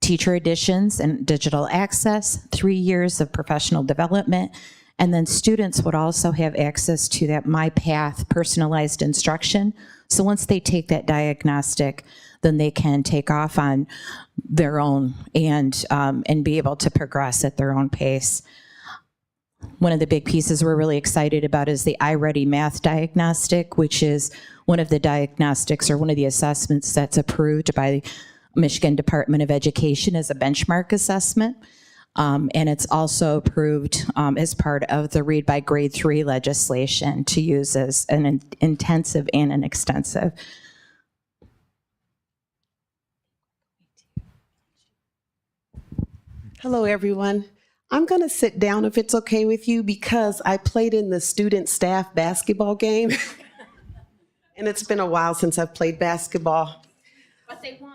teacher additions and digital access, 3 years of professional development, and then students would also have access to that My Path personalized instruction. So once they take that diagnostic, then they can take off on their own and be able to progress at their own pace. One of the big pieces we're really excited about is the iReady Math Diagnostic, which is one of the diagnostics or one of the assessments that's approved by Michigan Department of Education as a benchmark assessment. And it's also approved as part of the Read by Grade 3 legislation to use as an intensive and an extensive. Hello, everyone. I'm going to sit down if it's okay with you because I played in the student staff basketball game. And it's been a while since I've played basketball. But they won.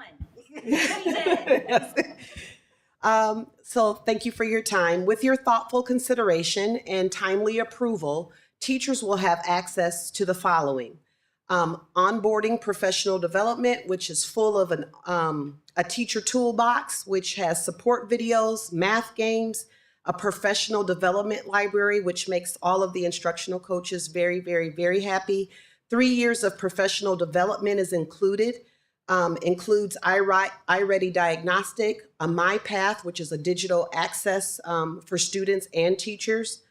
So thank you for your time. With your thoughtful consideration and timely approval, teachers will have access to the following. Onboarding professional development, which is full of a teacher toolbox, which has support videos, math games, a professional development library, which makes all of the instructional coaches very, very, very happy. 3 years of professional development is included. Includes iReady Diagnostic, a My Path, which is a digital access for students and teachers,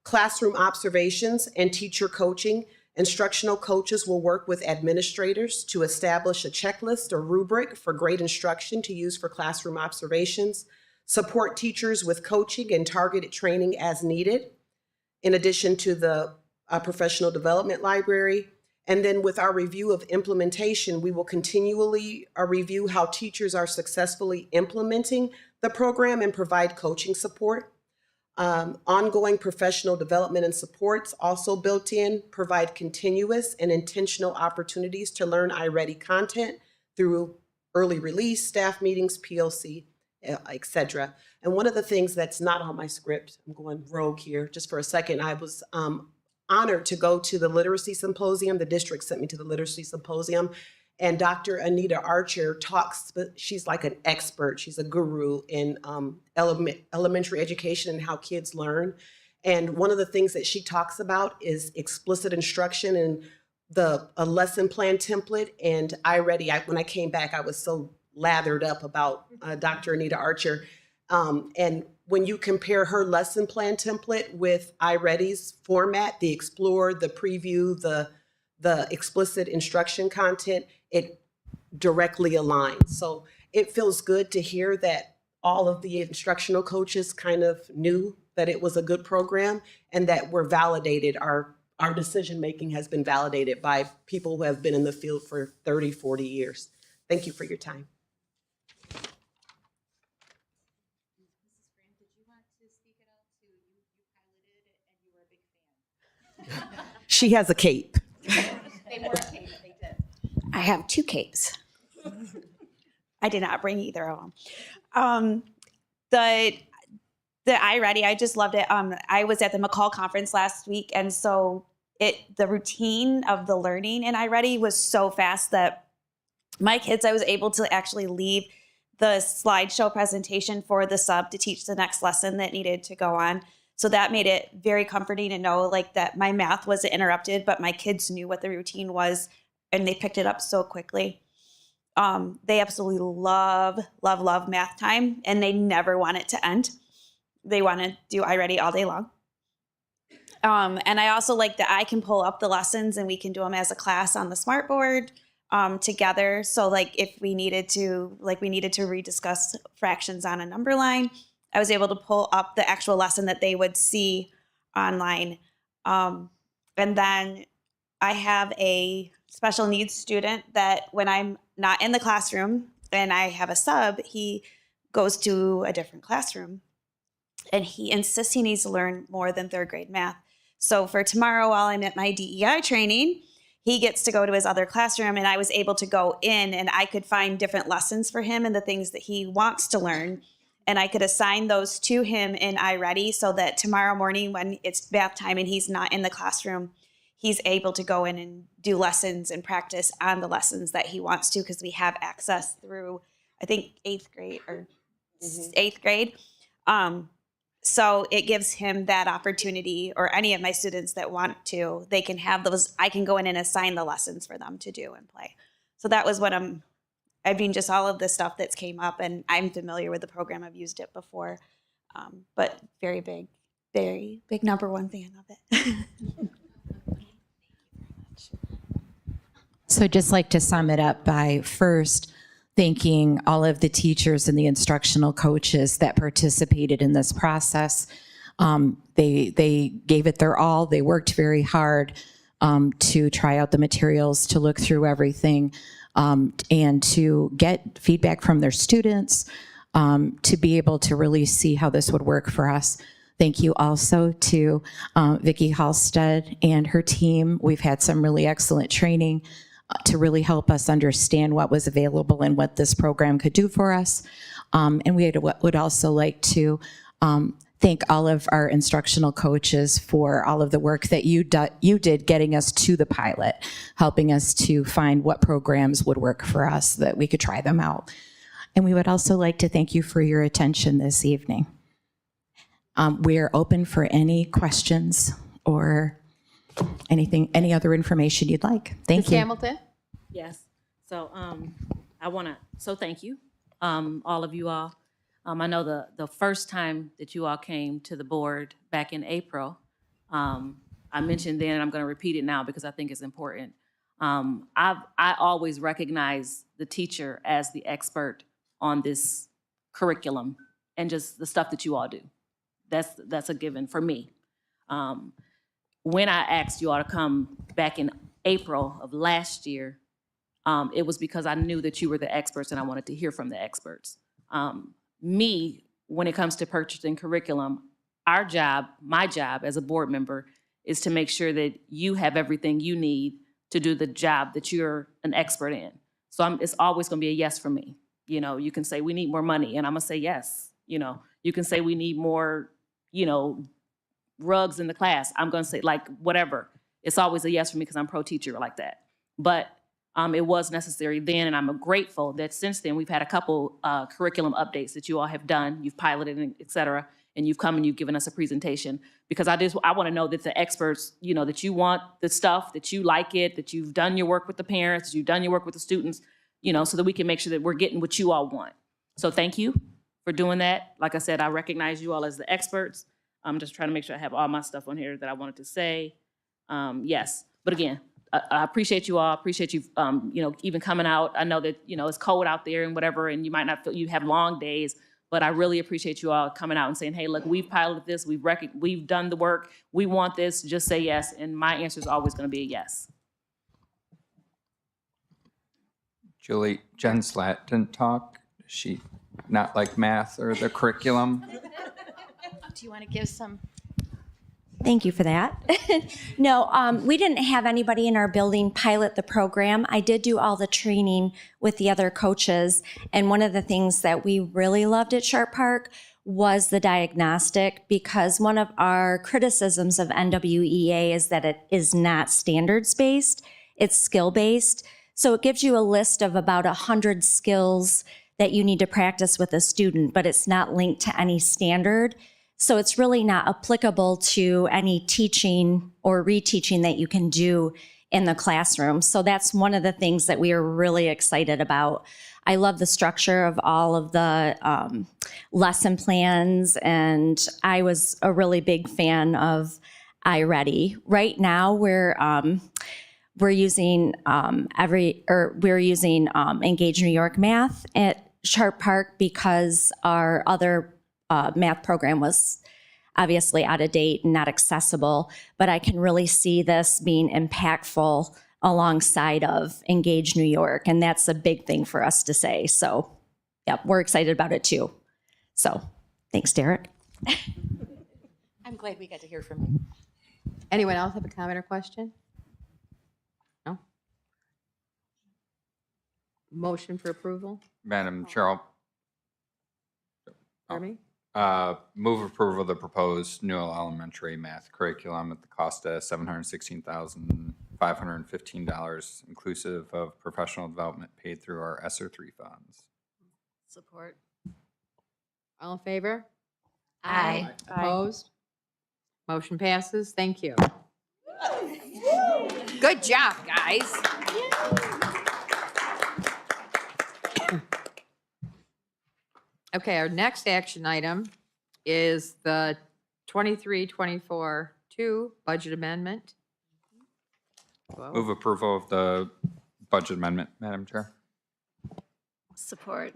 classroom observations and teacher coaching. Instructional coaches will work with administrators to establish a checklist or rubric for grade instruction to use for classroom observations, support teachers with coaching and targeted training as needed, in addition to the professional development library. And then with our review of implementation, we will continually review how teachers are successfully implementing the program and provide coaching support. Ongoing professional development and supports also built in, provide continuous and intentional opportunities to learn iReady content through early release, staff meetings, PLC, etc. And one of the things that's not on my script, I'm going rogue here just for a second, I was honored to go to the literacy symposium. The district sent me to the literacy symposium, and Dr. Anita Archer talks, she's like an expert. She's a guru in elementary education and how kids learn. And one of the things that she talks about is explicit instruction and a lesson plan template. And iReady, when I came back, I was so lathered up about Dr. Anita Archer. And when you compare her lesson plan template with iReady's format, the explore, the preview, the explicit instruction content, it directly aligns. So it feels good to hear that all of the instructional coaches kind of knew that it was a good program and that we're validated. Our decision-making has been validated by people who have been in the field for 30, 40 years. Thank you for your time. She has a cape. They wore a cape, they did. I have 2 capes. I did not bring either of them. The iReady, I just loved it. I was at the McCall conference last week, and so the routine of the learning in iReady was so fast that my kids, I was able to actually leave the slideshow presentation for the sub to teach the next lesson that needed to go on. So that made it very comforting to know like that my math wasn't interrupted, but my kids knew what the routine was and they picked it up so quickly. They absolutely love math time and they never want it to end. They want to do iReady all day long. And I also like that I can pull up the lessons and we can do them as a class on the smartboard together. So like if we needed to rediscuss fractions on a number line, I was able to pull up the actual lesson that they would see online. And then I have a special needs student that when I'm not in the classroom and I have a sub, he goes to a different classroom and he insists he needs to learn more than 3rd grade math. So for tomorrow, while I'm at my DEI training, he gets to go to his other classroom, and I was able to go in and I could find different lessons for him and the things that he wants to learn. And I could assign those to him in iReady so that tomorrow morning when it's bath time and he's not in the classroom, he's able to go in and do lessons and practice on the lessons that he wants to, because we have access through, I think, 8th grade or 8th grade. So it gives him that opportunity, or any of my students that want to, they can have those, I can go in and assign the lessons for them to do and play. So that was what just all of the stuff that's came up, and I'm familiar with the program. I've used it before, but very big number one fan of it. So I'd just like to sum it up by first thanking all of the teachers and the instructional coaches that participated in this process. They gave it their all. They worked very hard to try out the materials, to look through everything, and to get feedback from their students, to be able to really see how this would work for us. Thank you also to Vicki Halstead and her team. We've had some really excellent training to really help us understand what was available and what this program could do for us. And we would also like to thank all of our instructional coaches for all of the work that you did getting us to the pilot, helping us to find what programs would work for us, that we could try them out. And we would also like to thank you for your attention this evening. We are open for any questions or any other information you'd like. Thank Ms. you. Hamilton? Yes. So so thank you, all of you all. I know the first time that you all came to the board back in April, I mentioned then, and I'm going to repeat it now because I think it's important. I always recognize the teacher as the expert on this curriculum and just the stuff that you all do. That's a given for me. When I asked you all to come back in April of last year, it was because I knew that you were the experts and I wanted to hear from the experts. Me, when it comes to purchasing curriculum, my job as a board member is to make sure that you have everything you need to do the job that you're an expert in. So it's always gonna be a yes for me. You know, you can say we need more money and I'm gonna say yes. You know, you can say we need more, rugs in the class. I'm gonna say like whatever. It's always a yes for me because I'm pro teacher like that. But it was necessary then, and I'm grateful that since then we've had a couple curriculum updates that you all have done. You've piloted, and et cetera, and you've come and you've given us a presentation because I want to know that the experts, that you want the stuff, that you like it, that you've done your work with the parents, that you've done your work with the students, so that we can make sure that we're getting what you all want. So thank you for doing that. Like I said, I recognize you all as the experts. I'm just trying to make sure I have all my stuff on here that I wanted to say. Yes, but again, I appreciate you all. Appreciate you, even coming out. I know that it's cold out there and whatever, and you might not feel you have long days. But I really appreciate you all coming out and saying, "Hey, look, we've piloted this. We've done the work. We want this. Just say yes." And my answer is always going to be a yes. Julie, Jen Slatt didn't talk. She not like math or the curriculum. Do you want to give some? Thank you for that. No, we didn't have anybody in our building pilot the program. I did do all the training with the other coaches. And one of the things that we really loved at Sharp Park was the diagnostic, because one of our criticisms of NWEA is that it is not standards-based, it's skill-based. So it gives you a list of about 100 skills that you need to practice with a student, but it's not linked to any standard. So it's really not applicable to any teaching or reteaching that you can do in the classroom. So that's one of the things that we are really excited about. I love the structure of all of the lesson plans, and I was a really big fan of iReady. Right now, we're using Engage New York Math at Sharp Park because our other math program was obviously out of date and not accessible, but I can really see this being impactful alongside of Engage New York, and that's a big thing for us to say. So, yeah, we're excited about it too. So, thanks, Derek. I'm glad we got to hear from you. Anyone else have a comment or question? No? Motion for approval? Madam Chair, Pardon me? move approval of the proposed Newell Elementary math curriculum at the cost of $716,515, inclusive of professional development paid through our ESSER 3 funds. Support. All in favor? Aye. Opposed? Motion passes. Thank you. Good job, guys. Okay, our next action item is the 23-24-2 budget amendment. Whoa. Move approval of the budget amendment, Madam Chair. Support.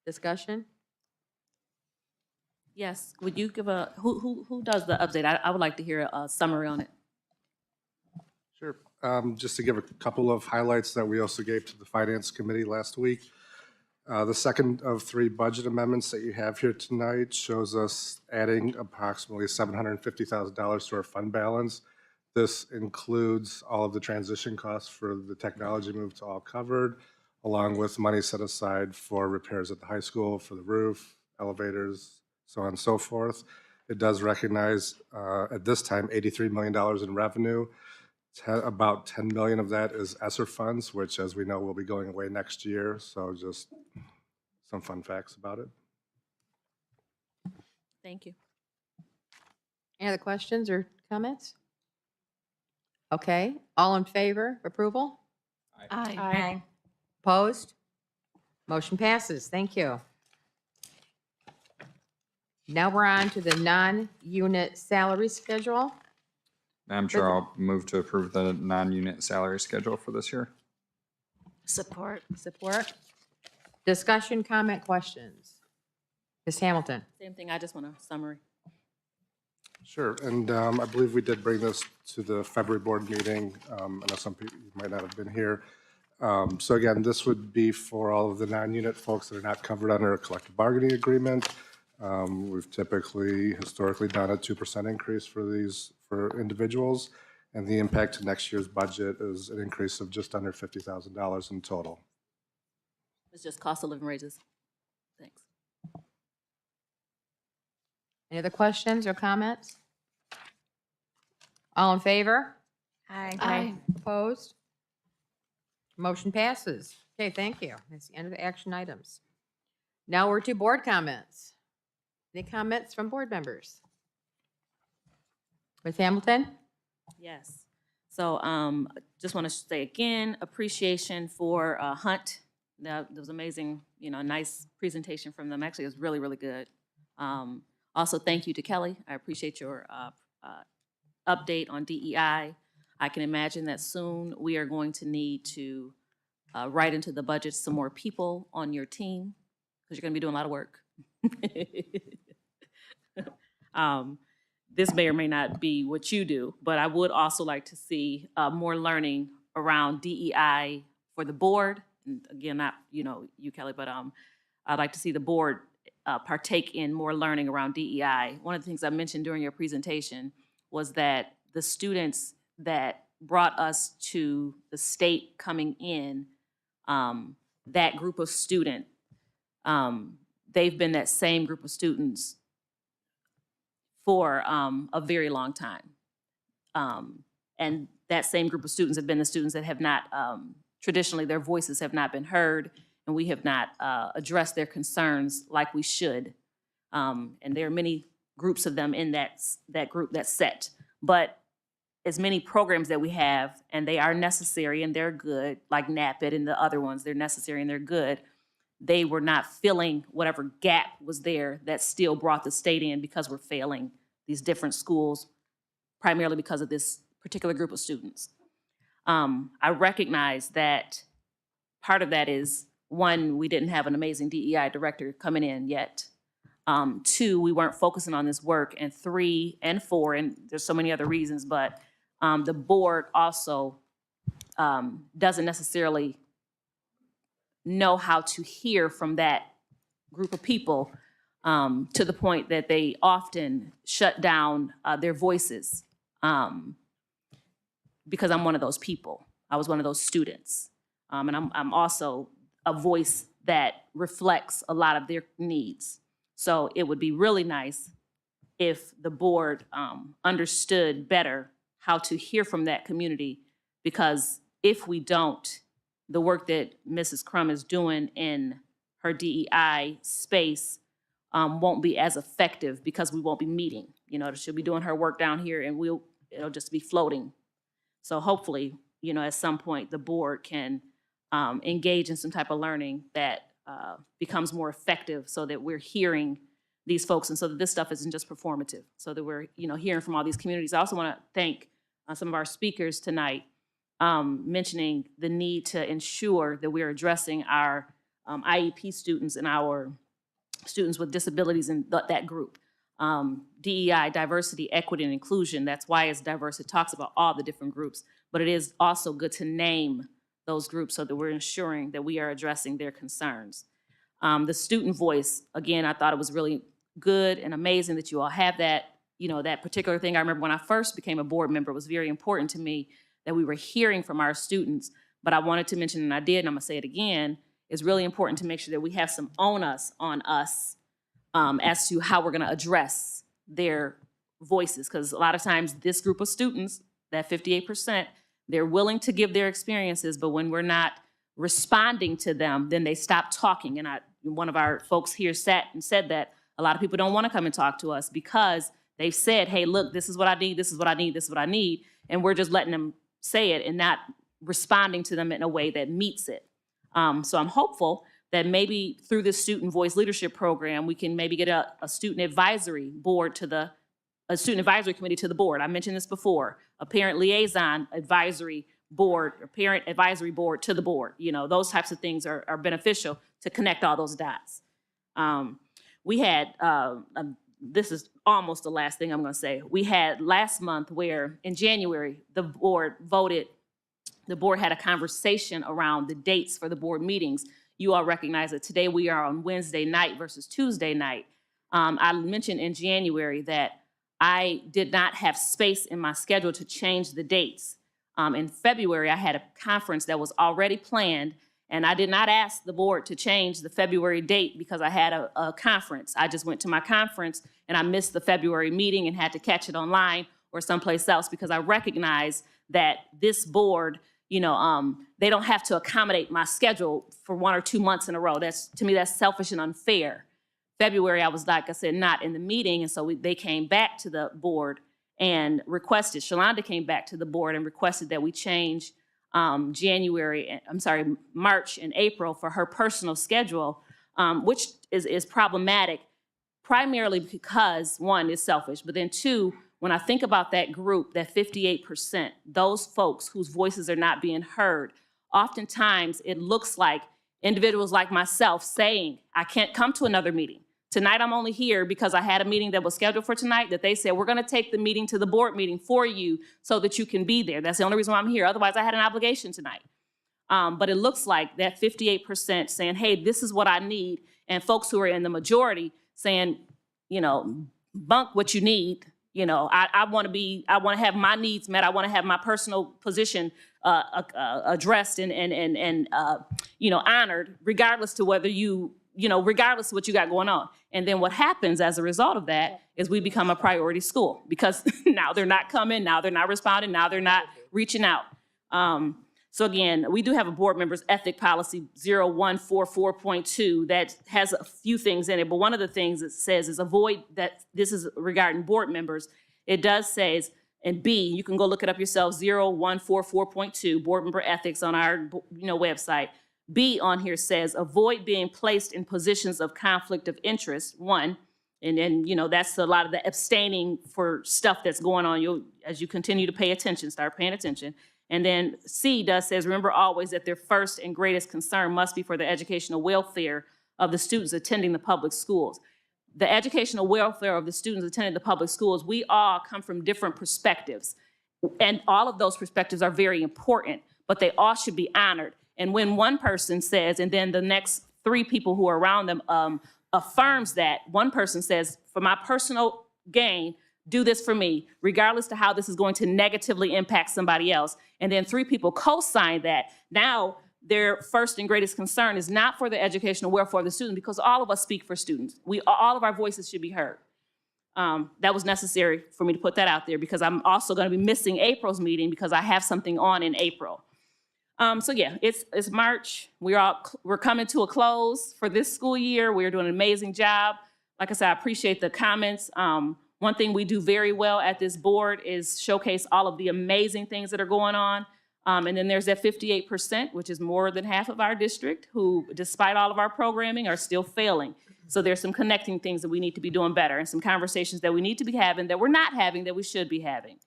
Discussion? Yes, would you give who does the update? I would like to hear a summary on it. Sure. Just to give a couple of highlights that we also gave to the Finance Committee last week. The second of 3 budget amendments that you have here tonight shows us adding approximately $750,000 to our fund balance. This includes all of the transition costs for the technology move to all covered, along with money set aside for repairs at the high school, for the roof, elevators, so on and so forth. It does recognize at this time $83 million in revenue. About $10 million of that is ESSER funds, which, as we know, will be going away next year. So just some fun facts about it. Thank you. Any other questions or comments? Okay, all in favor of approval? Aye. Opposed? Motion passes. Thank you. Now we're on to the non-unit salary schedule. Madam Chair, I'll move to approve the non-unit salary schedule for this year. Support. Support. Discussion, comment, questions? Ms. Hamilton? Same thing, I just want a summary. Sure, and I believe we did bring this to the February board meeting. I know some people might not have been here. So again, this would be for all of the non-unit folks that are not covered under a collective bargaining agreement. We've historically done a 2% increase for individuals, and the impact to next year's budget is an increase of just under $50,000 in total. It's just cost of living raises. Thanks. Any other questions or comments? All in favor? Aye. Opposed? Motion passes. Okay, thank you. That's the end of the action items. Now we're to board comments. Any comments from board members? Ms. Hamilton? Yes. So just want to say again, appreciation for Hunt. That was amazing, nice presentation from them. Actually, it was really, really good. Also, thank you to Kelly. I appreciate your update on DEI. I can imagine that soon we are going to need to write into the budget some more people on your team because you're going to be doing a lot of work. This may or may not be what you do, but I would also like to see more learning around DEI for the board. And again, not you, Kelly, but I'd like to see the board partake in more learning around DEI. One of the things I mentioned during your presentation was that the students that brought us to the state coming in, that group of student, they've been that same group of students for a very long time. And that same group of students have been the students that have not, traditionally their voices have not been heard, and we have not addressed their concerns like we should. And there are many groups of them in that group that's set. But as many programs that we have, and they are necessary and they're good, like NAPIT and the other ones, they're necessary and they're good, they were not filling whatever gap was there that still brought the state in because we're failing these different schools, primarily because of this particular group of students. I recognize that part of that is, one, we didn't have an amazing DEI director coming in yet. 2, we weren't focusing on this work. And 3 and 4, and there's so many other reasons, but the board also doesn't necessarily know how to hear from that group of people to the point that they often shut down their voices because I'm one of those people. I was one of those students. And I'm also a voice that reflects a lot of their needs. So it would be really nice if the board understood better how to hear from that community, because if we don't, the work that Mrs. Crum is doing in her DEI space won't be as effective because we won't be meeting. You know, she'll be doing her work down here and it'll just be floating. So hopefully, you know, at some point the board can engage in some type of learning that becomes more effective so that we're hearing these folks and so that this stuff isn't just performative, so that we're, you know, hearing from all these communities. I also want to thank some of our speakers tonight mentioning the need to ensure that we're addressing our IEP students and our students with disabilities in that group. DEI, diversity, equity, and inclusion, that's why it's diverse. It talks about all the different groups, but it is also good to name those groups so that we're ensuring that we are addressing their concerns. The student voice, again, I thought it was really good and amazing that you all have that, you know, that particular thing. I remember when I first became a board member, it was very important to me that we were hearing from our students, but I wanted to mention, and I did, and I'm gonna say it again, it's really important to make sure that we have some onus on us as to how we're gonna address their voices, because a lot of times this group of students, that 58%, they're willing to give their experiences, but when we're not responding to them, then they stop talking. And one of our folks here sat and said that a lot of people don't want to come and talk to us because they've said, hey, look, this is what I need, this is what I need, this is what I need. And we're just letting them say it and not responding to them in a way that meets it. So I'm hopeful that maybe through this Student Voice Leadership Program, we can maybe get a student advisory board to a student advisory committee to the board. I mentioned this before, a parent liaison advisory board, or parent advisory board to the board. You know, those types of things are beneficial to connect all those dots. We had, this is almost the last thing I'm gonna say. We had last month where in January, the board had a conversation around the dates for the board meetings. You all recognize that today we are on Wednesday night versus Tuesday night. I mentioned in January that I did not have space in my schedule to change the dates. In February, I had a conference that was already planned, and I did not ask the board to change the February date because I had a conference. I just went to my conference and I missed the February meeting and had to catch it online or someplace else because I recognize that this board, you know, they don't have to accommodate my schedule for 1 or 2 months in a row. To me, that's selfish and unfair. February, I was, like I said, not in the meeting, and so they came back to the board and requested, Shalonda came back to the board and requested that we change March and April for her personal schedule, which is problematic, primarily because, one, it's selfish, but then two, when I think about that group, that 58%, those folks whose voices are not being heard, oftentimes it looks like individuals like myself saying, I can't come to another meeting. Tonight I'm only here because I had a meeting that was scheduled for tonight that they said, we're gonna take the meeting to the board meeting for you so that you can be there. That's the only reason why I'm here. Otherwise I had an obligation tonight. But it looks like that 58% saying, hey, this is what I need. And folks who are in the majority saying, you know, bunk what you need. You know, I want to have my needs met. I want to have my personal position addressed and you know, honored, regardless to whether regardless of what you got going on. And then what happens as a result of that is we become a priority school because now they're not coming, now they're not responding, now they're not reaching out. So again, we do have a board members ethic policy 0144.2 that has a few things in it, but one of the things it says is avoid that. This is regarding board members. It does say, and B, you can go look it up yourself, 0144.2 board member ethics on our website. B on here says avoid being placed in positions of conflict of interest, one, and then that's a lot of the abstaining for stuff that's going on. As you continue to pay attention, start paying attention. And then C says, remember always that their first and greatest concern must be for the educational welfare of the students attending the public schools. The educational welfare of the students attending the public schools, we all come from different perspectives. And all of those perspectives are very important, but they all should be honored. And when one person says, and then the next 3 people who are around them affirms that. One person says, for my personal gain, do this for me, regardless to how this is going to negatively impact somebody else. And then 3 people co-sign that. Now, their first and greatest concern is not for the educational welfare of the student, because all of us speak for students. All of our voices should be heard. That was necessary for me to put that out there, because I'm also going to be missing April's meeting because I have something on in April. So yeah, it's March. We're coming to a close for this school year. We're doing an amazing job. Like I said, I appreciate the comments. One thing we do very well at this board is showcase all of the amazing things that are going on. And then there's that 58%, which is more than half of our district, who, despite all of our programming, are still failing. So there's some connecting things that we need to be doing better, and some conversations that we need to be having that we're not having that we should be having.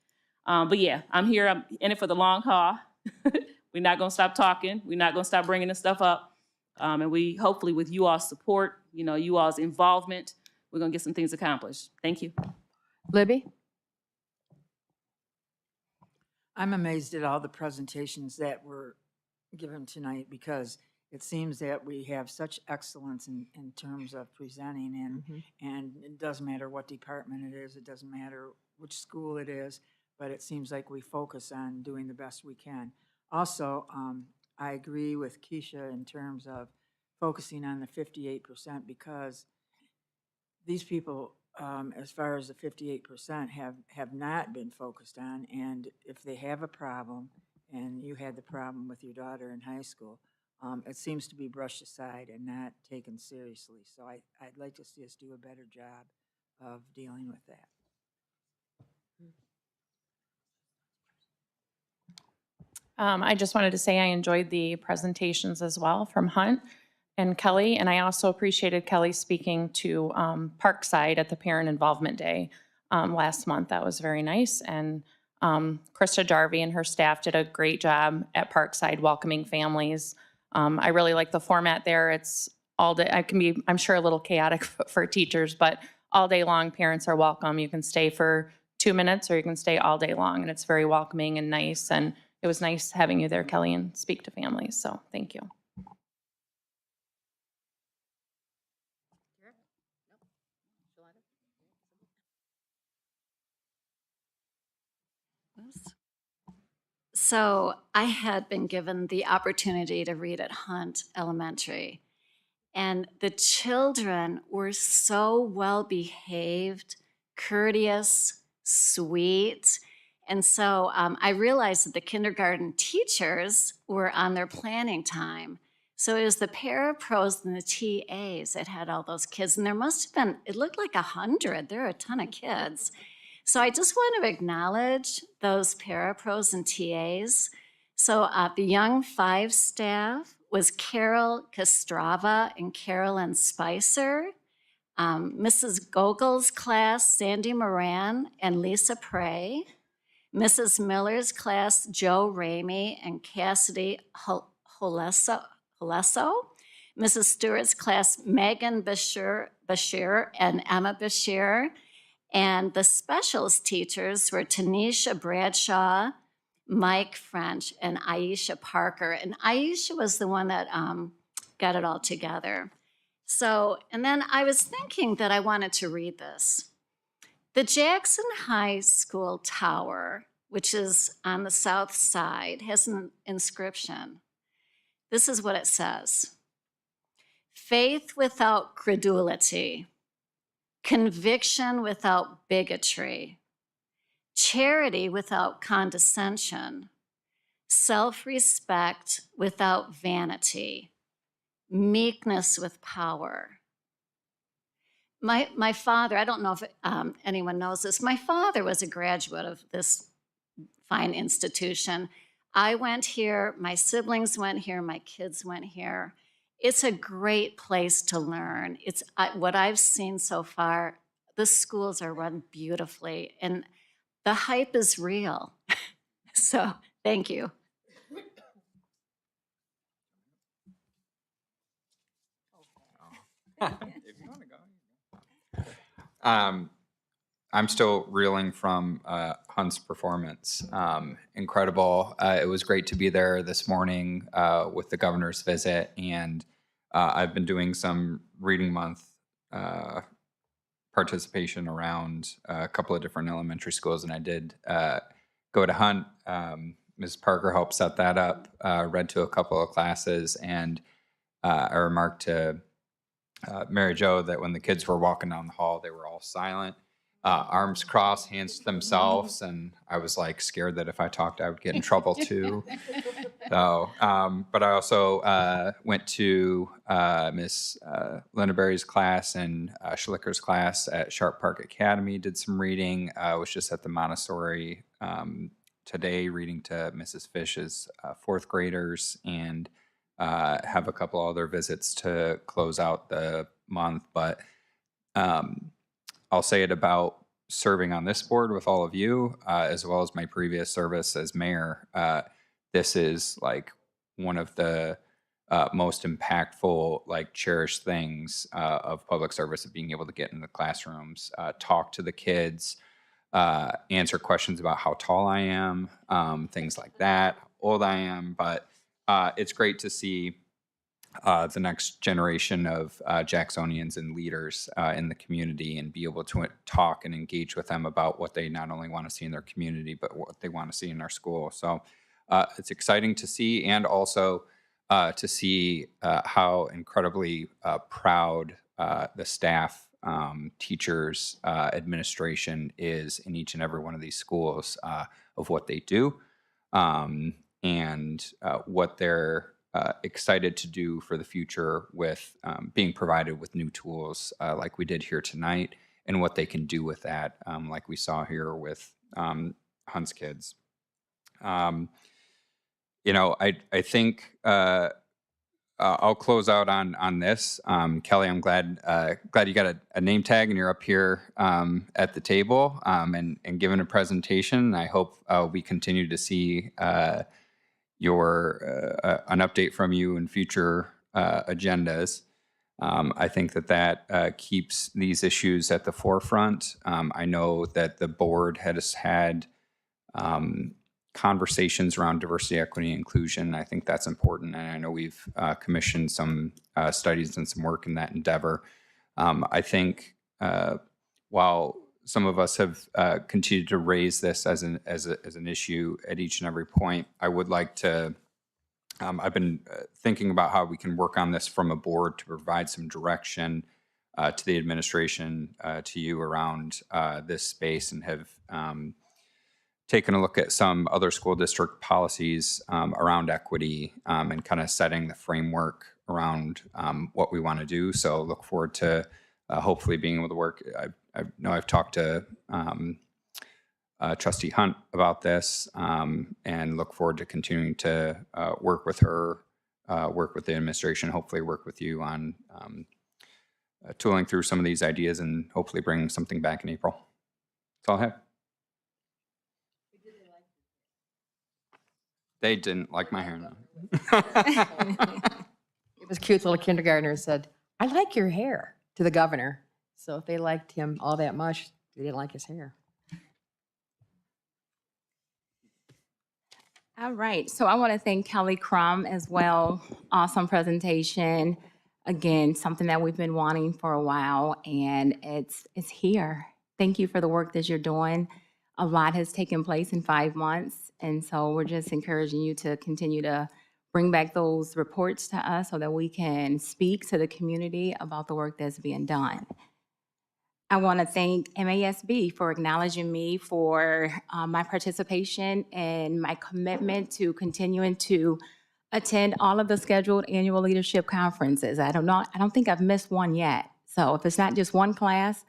But yeah, I'm here. I'm in it for the long haul. We're not going to stop talking. We're not going to stop bringing this stuff up. And we, hopefully, with you all's support, you all's involvement, we're going to get some things accomplished. Thank you. Libby? I'm amazed at all the presentations that were given tonight, because it seems that we have such excellence in terms of presenting, and it doesn't matter what department it is, it doesn't matter which school it is, but it seems like we focus on doing the best we can. Also, I agree with Keisha in terms of focusing on the 58%, because these people, as far as the 58%, have not been focused on. And if they have a problem, and you had the problem with your daughter in high school, it seems to be brushed aside and not taken seriously. So I'd like to see us do a better job of dealing with that. I just wanted to say I enjoyed the presentations as well from Hunt and Kelly, and I also appreciated Kelly speaking to Parkside at the Parent Involvement Day last month. That was very nice, and Krista Jarvie and her staff did a great job at Parkside welcoming families. I really like the format there. It's all day. I can be, I'm sure, a little chaotic for teachers, but all day long parents are welcome. You can stay for 2 minutes or you can stay all day long, and it's very welcoming and nice. And it was nice having you there, Kelly, and speak to families. So thank you. So I had been given the opportunity to read at Hunt Elementary, and the children were so well behaved, courteous, sweet. And so I realized that the kindergarten teachers were on their planning time. So it was the parapros and the TAs that had all those kids. And there must have been, it looked like 100. There are a ton of kids. So I just want to acknowledge those parapros and TAs. So the Young 5 staff was Carol Castrava and Carolyn Spicer. Mrs. Gogel's class, Sandy Moran and Lisa Prey. Mrs. Miller's class, Joe Ramey and Cassidy Holesso. Mrs. Stewart's class, Megan Bashir and Emma Bashir. And the specials teachers were Tanisha Bradshaw, Mike French, and Aisha Parker. And Aisha was the one that got it all together. So, and then I was thinking that I wanted to read this. The Jackson High School Tower, which is on the south side, has an inscription. This is what it says. Faith without credulity, conviction without bigotry, charity without condescension, self-respect without vanity, meekness with power. My father, I don't know if anyone knows this, my father was a graduate of this fine institution. I went here, my siblings went here, my kids went here. It's a great place to learn. It's what I've seen so far, the schools are run beautifully, and the hype is real. So, thank you. I'm still reeling from Hunt's performance. Incredible. It was great to be there this morning with the governor's visit, and I've been doing some reading month participation around a couple of different elementary schools, and I did go to Hunt. Ms. Parker helped set that up, read to a couple of classes, and I remarked to Mary Jo that when the kids were walking down the hall, they were all silent, arms crossed, hands to themselves, and I was like scared that if I talked, I would get in trouble too. So, but I also went to Miss Lindaberry's class and Schlicker's class at Sharp Park Academy, did some reading, was just at the Montessori today, reading to Mrs. Fish's fourth graders, and have a couple other visits to close out the month. But I'll say it about serving on this board with all of you, as well as my previous service as mayor. This is like one of the most impactful, like cherished things of public service, of being able to get in the classrooms, talk to the kids, answer questions about how tall I am, things like that, how old I am. But it's great to see the next generation of Jacksonians and leaders in the community, and be able to talk and engage with them about what they not only want to see in their community, but what they want to see in our school. So it's exciting to see, and also to see how incredibly proud the staff, teachers, administration is in each and every one of these schools of what they do, and what they're excited to do for the future with being provided with new tools like we did here tonight, and what they can do with that, like we saw here with Hunt's kids. I think I'll close out on this. Kelly, I'm glad you got a name tag and you're up here at the table and giving a presentation. I hope we continue to see an update from you in future agendas. I think that keeps these issues at the forefront. I know that the board has had conversations around diversity, equity, and inclusion. I think that's important, and I know we've commissioned some studies and some work in that endeavor. I think while some of us have continued to raise this as an issue at each and every point, I would like to. I've been thinking about how we can work on this from a board to provide some direction to the administration, to you around this space, and have taken a look at some other school district policies around equity, and kind of setting the framework around what we want to do. So look forward to hopefully being able to work. I know I've talked to Trustee Hunt about this, and look forward to continuing to work with her, work with the administration, hopefully work with you on tooling through some of these ideas, and hopefully bring something back in April. That's all I have. They didn't like my hair now. It was cute. Little kindergartner said, "I like your hair," to the governor. So if they liked him all that much, they didn't like his hair. All right, so I want to thank Kelly Crum as well. Awesome presentation. Again, something that we've been wanting for a while, and it's here. Thank you for the work that you're doing. A lot has taken place in 5 months, and so we're just encouraging you to continue to bring back those reports to us so that we can speak to the community about the work that's being done. I want to thank MASB for acknowledging me for my participation and my commitment to continuing to attend all of the scheduled annual leadership conferences. I don't think I've missed one yet. So if it's not just one class,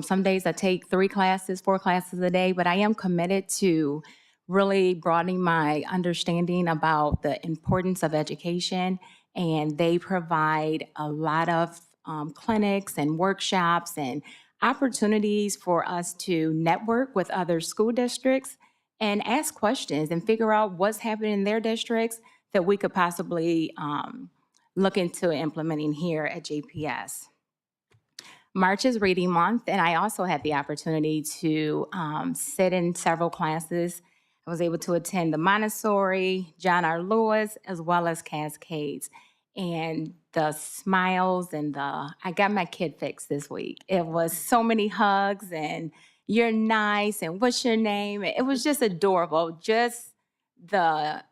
some days I take 3 classes, 4 classes a day, but I am committed to really broadening my understanding about the importance of education. And they provide a lot of clinics and workshops and opportunities for us to network with other school districts and ask questions and figure out what's happening in their districts that we could possibly look into implementing here at JPS. March is reading month, and I also had the opportunity to sit in several classes. I was able to attend the Montessori, John R. Lewis, as well as Cascades. and the smiles and I got my kid fix this week. It was so many hugs and you're nice and what's your name? It was just adorable. Just the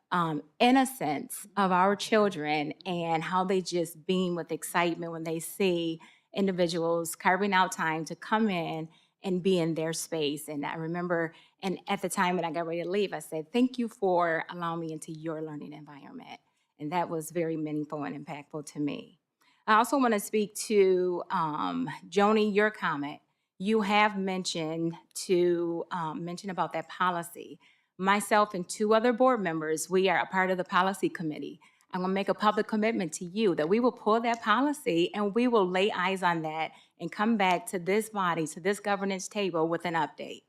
innocence of our children and how they just beam with excitement when they see individuals carving out time to come in and be in their space. And I remember, and at the time when I got ready to leave, I said, thank you for allowing me into your learning environment. And that was very meaningful and impactful to me. I also want to speak to Joni, your comment. You have mentioned about that policy. Myself and 2 other board members, we are a part of the policy committee. I'm gonna make a public commitment to you that we will pull that policy and we will lay eyes on that and come back to this body, to this governance table with an update.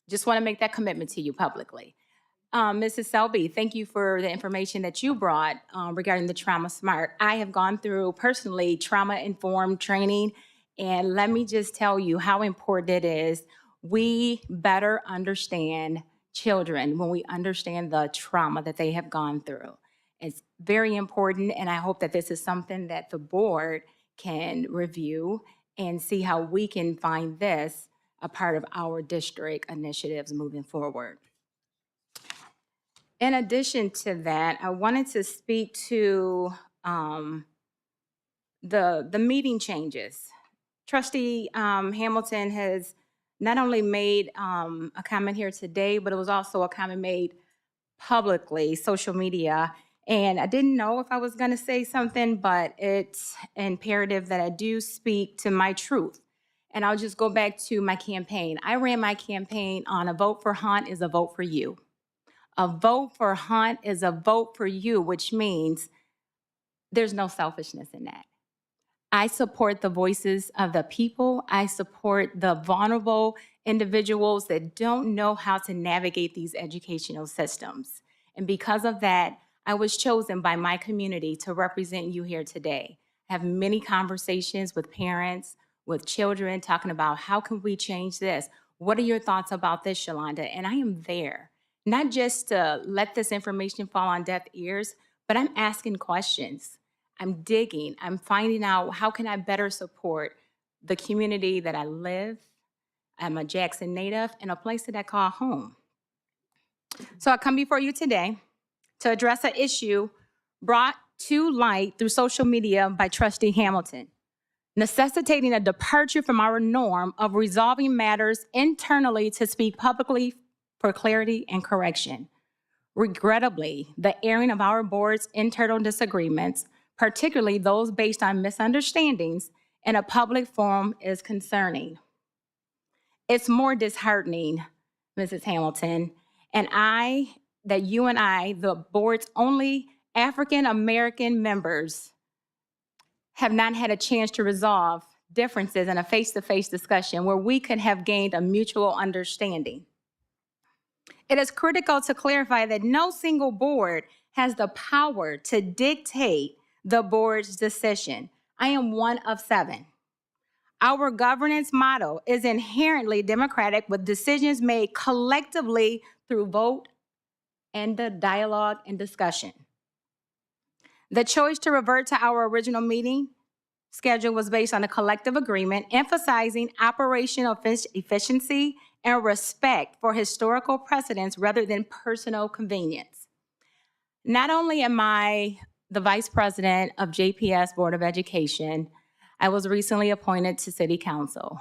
Just wanna make that commitment to you publicly. Mrs. Selby, thank you for the information that you brought regarding the Trauma Smart. I have gone through personally trauma-informed training, and let me just tell you how important it is. We better understand children when we understand the trauma that they have gone through. It's very important, and I hope that this is something that the board can review and see how we can find this a part of our district initiatives moving forward. In addition to that, I wanted to speak to the meeting changes. Trustee Hamilton has not only made a comment here today, but it was also a comment made publicly, social media. And I didn't know if I was going to say something, but it's imperative that I do speak to my truth. And I'll just go back to my campaign. I ran my campaign on a vote for Hunt is a vote for you. A vote for Hunt is a vote for you, which means there's no selfishness in that. I support the voices of the people. I support the vulnerable individuals that don't know how to navigate these educational systems. And because of that, I was chosen by my community to represent you here today. I have many conversations with parents, with children, talking about how can we change this? What are your thoughts about this, Shalonda? And I am there, not just to let this information fall on deaf ears, but I'm asking questions. I'm digging, I'm finding out how can I better support the community that I live. I'm a Jackson native and a place that I call home. So I come before you today to address an issue brought to light through social media by Trustee Hamilton, necessitating a departure from our norm of resolving matters internally to speak publicly for clarity and correction. Regrettably, the airing of our board's internal disagreements, particularly those based on misunderstandings, in a public forum is concerning. It's more disheartening, Mrs. Hamilton, that you and I, the board's only African-American members, have not had a chance to resolve differences in a face-to-face discussion where we could have gained a mutual understanding. It is critical to clarify that no single board has the power to dictate the board's decision. I am one of 7. Our governance model is inherently democratic with decisions made collectively through vote and the dialogue and discussion. The choice to revert to our original meeting schedule was based on a collective agreement emphasizing operational efficiency and respect for historical precedents rather than personal convenience. Not only am I the Vice President of JPS Board of Education, I was recently appointed to City Council.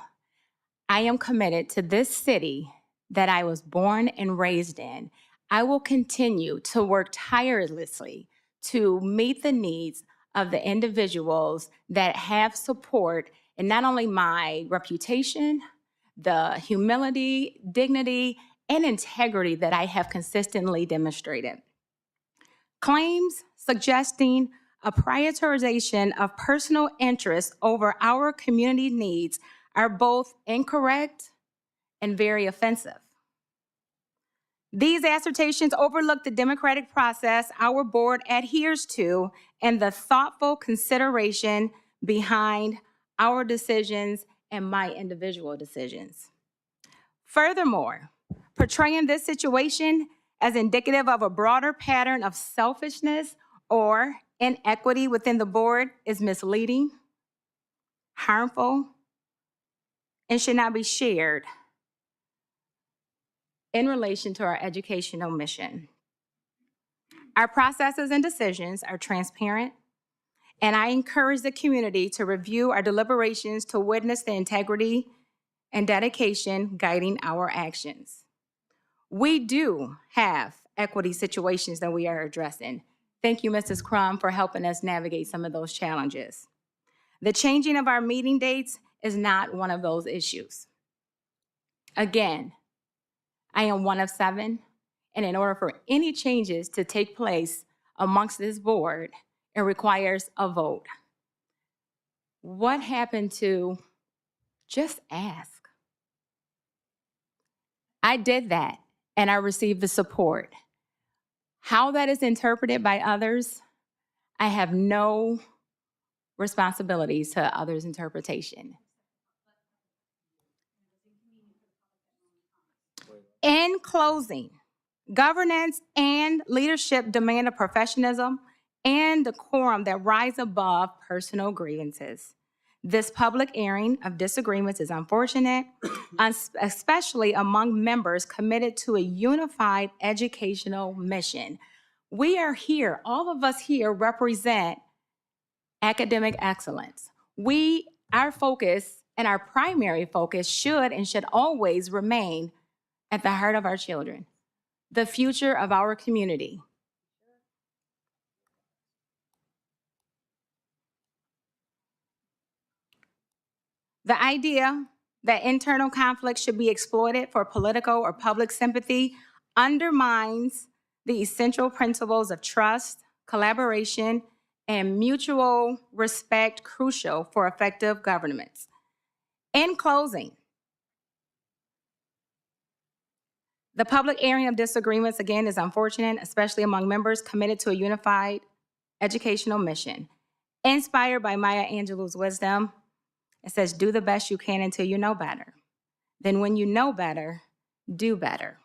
I am committed to this city that I was born and raised in. I will continue to work tirelessly to meet the needs of the individuals that have support in not only my reputation, the humility, dignity, and integrity that I have consistently demonstrated. Claims suggesting a prioritization of personal interests over our community needs are both incorrect and very offensive. These assertions overlook the democratic process our board adheres to and the thoughtful consideration behind our decisions and my individual decisions. Furthermore, portraying this situation as indicative of a broader pattern of selfishness or inequity within the board is misleading, harmful, and should not be shared in relation to our educational mission. Our processes and decisions are transparent, and I encourage the community to review our deliberations to witness the integrity and dedication guiding our actions. We do have equity situations that we are addressing. Thank you, Mrs. Crum, for helping us navigate some of those challenges. The changing of our meeting dates is not one of those issues. Again, I am one of 7, and in order for any changes to take place amongst this board, it requires a vote. What happened to just ask? I did that, and I received the support. How that is interpreted by others, I have no responsibilities to others' interpretation. In closing, governance and leadership demand a professionalism and decorum that rise above personal grievances. This public airing of disagreements is unfortunate, especially among members committed to a unified educational mission. We are here, all of us here represent academic excellence. Our focus and our primary focus should and should always remain at the heart of our children, the future of our community. The idea that internal conflict should be exploited for political or public sympathy undermines the essential principles of trust, collaboration, and mutual respect crucial for effective governance. In closing, the public airing of disagreements, again, is unfortunate, especially among members committed to a unified educational mission. Inspired by Maya Angelou's wisdom, it says, do the best you can until you know better. Then when you know better, do better.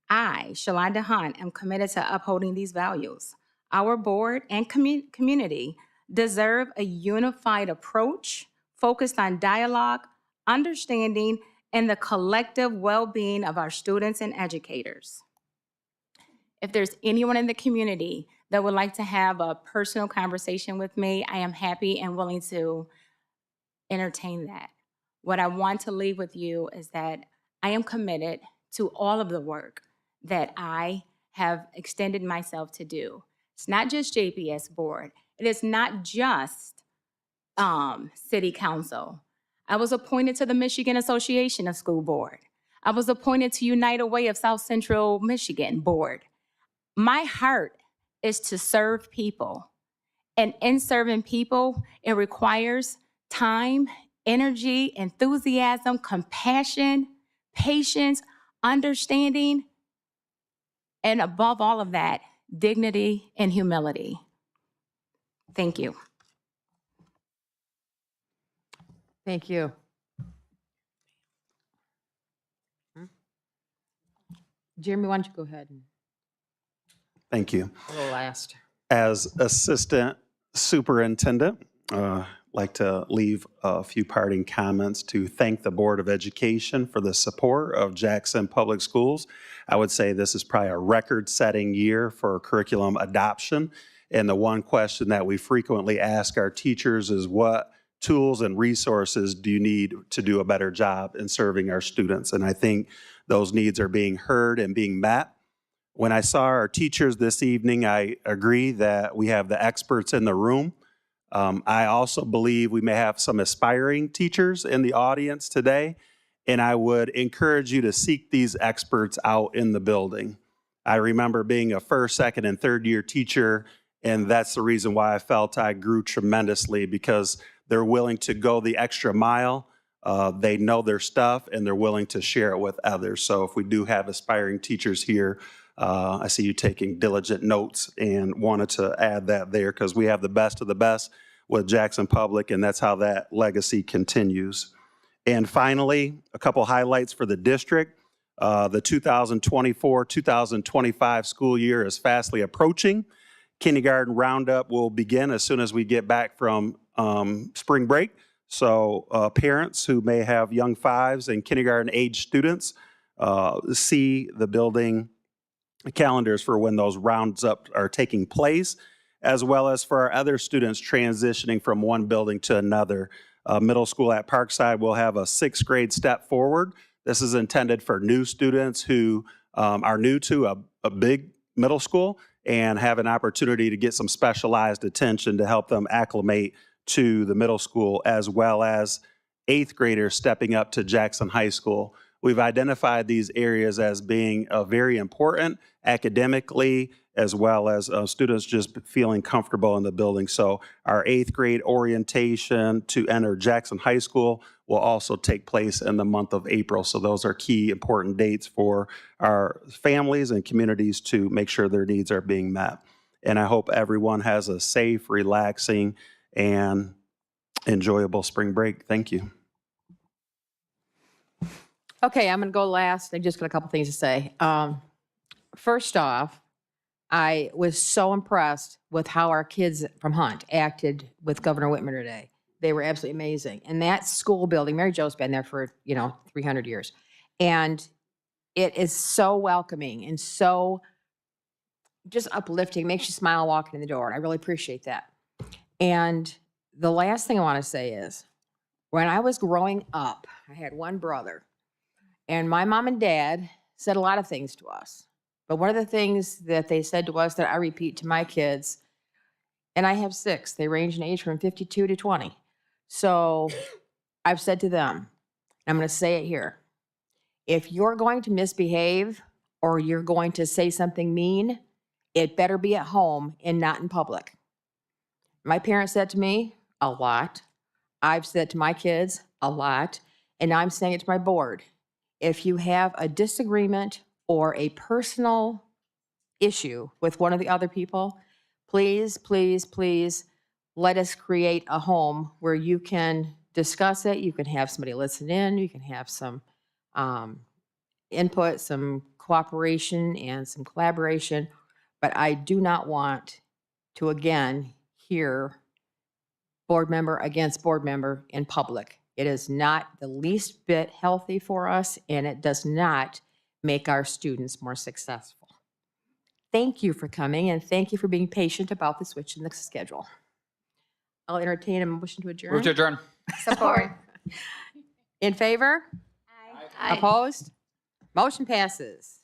I, Shalonda Hunt, am committed to upholding these values. Our board and community deserve a unified approach focused on dialogue, understanding, and the collective well-being of our students and educators. If there's anyone in the community that would like to have a personal conversation with me, I am happy and willing to entertain that. What I want to leave with you is that I am committed to all of the work that I have extended myself to do. It's not just JPS Board. It is not just City Council. I was appointed to the Michigan Association of School Board. I was appointed to United Way of South Central Michigan Board. My heart is to serve people. And in serving people, it requires time, energy, enthusiasm, compassion, patience, understanding, and above all of that, dignity and humility. Thank you. Thank you. Jeremy, why don't you go ahead and Thank you. go last. As Assistant Superintendent, like to leave a few parting comments to thank the Board of Education for the support of Jackson Public Schools. I would say this is probably a record-setting year for curriculum adoption. And the one question that we frequently ask our teachers is, what tools and resources do you need to do a better job in serving our students? And I think those needs are being heard and being met. When I saw our teachers this evening, I agree that we have the experts in the room. I also believe we may have some aspiring teachers in the audience today, and I would encourage you to seek these experts out in the building. I remember being a first, second, and third year teacher, and that's the reason why I felt I grew tremendously, because they're willing to go the extra mile. They know their stuff, and they're willing to share it with others. So if we do have aspiring teachers here, I see you taking diligent notes and wanted to add that there, because we have the best of the best with Jackson Public, and that's how that legacy continues. And finally, a couple highlights for the district. The 2024-2025 school year is fastly approaching. Kindergarten roundup will begin as soon as we get back from spring break. So parents who may have young fives and kindergarten age students see the building calendars for when those rounds up are taking place, as well as for our other students transitioning from one building to another. Middle school at Parkside will have a 6th grade step forward. This is intended for new students who are new to a big middle school and have an opportunity to get some specialized attention to help them acclimate to the middle school, as well as 8th graders stepping up to Jackson High School. We've identified these areas as being very important academically, as well as students just feeling comfortable in the building. So our 8th grade orientation to enter Jackson High School will also take place in the month of April. So those are key important dates for our families and communities to make sure their needs are being met. And I hope everyone has a safe, relaxing, and enjoyable spring break. Thank you. Okay, I'm going to go last. I just got a couple things to say. First off, I was so impressed with how our kids from Hunt acted with Governor Whitmer today. They were absolutely amazing. And that school building, Mary Jo's been there for, 300 years. And it is so welcoming and so just uplifting, makes you smile walking in the door. And I really appreciate that. And the last thing I want to say is, when I was growing up, I had one brother. And my mom and dad said a lot of things to us. But one of the things that they said to us that I repeat to my kids, and I have 6, they range in age from 52 to 20. So I've said to them, I'm going to say it here. If you're going to misbehave or you're going to say something mean, it better be at home and not in public. My parents said to me a lot. I've said to my kids a lot. And I'm saying it to my board. If you have a disagreement or a personal issue with one of the other people, please, please, please let us create a home where you can discuss it. You can have somebody listen in. You can have some input, some cooperation, and some collaboration. But I do not want to, again, hear board member against board member in public. It is not the least bit healthy for us, and it does not make our students more successful. Thank you for coming, and thank you for being patient about the switch in the schedule. I'll entertain a motion to adjourn. Move to adjourn. Support. In favor? Aye. Opposed? Motion passes.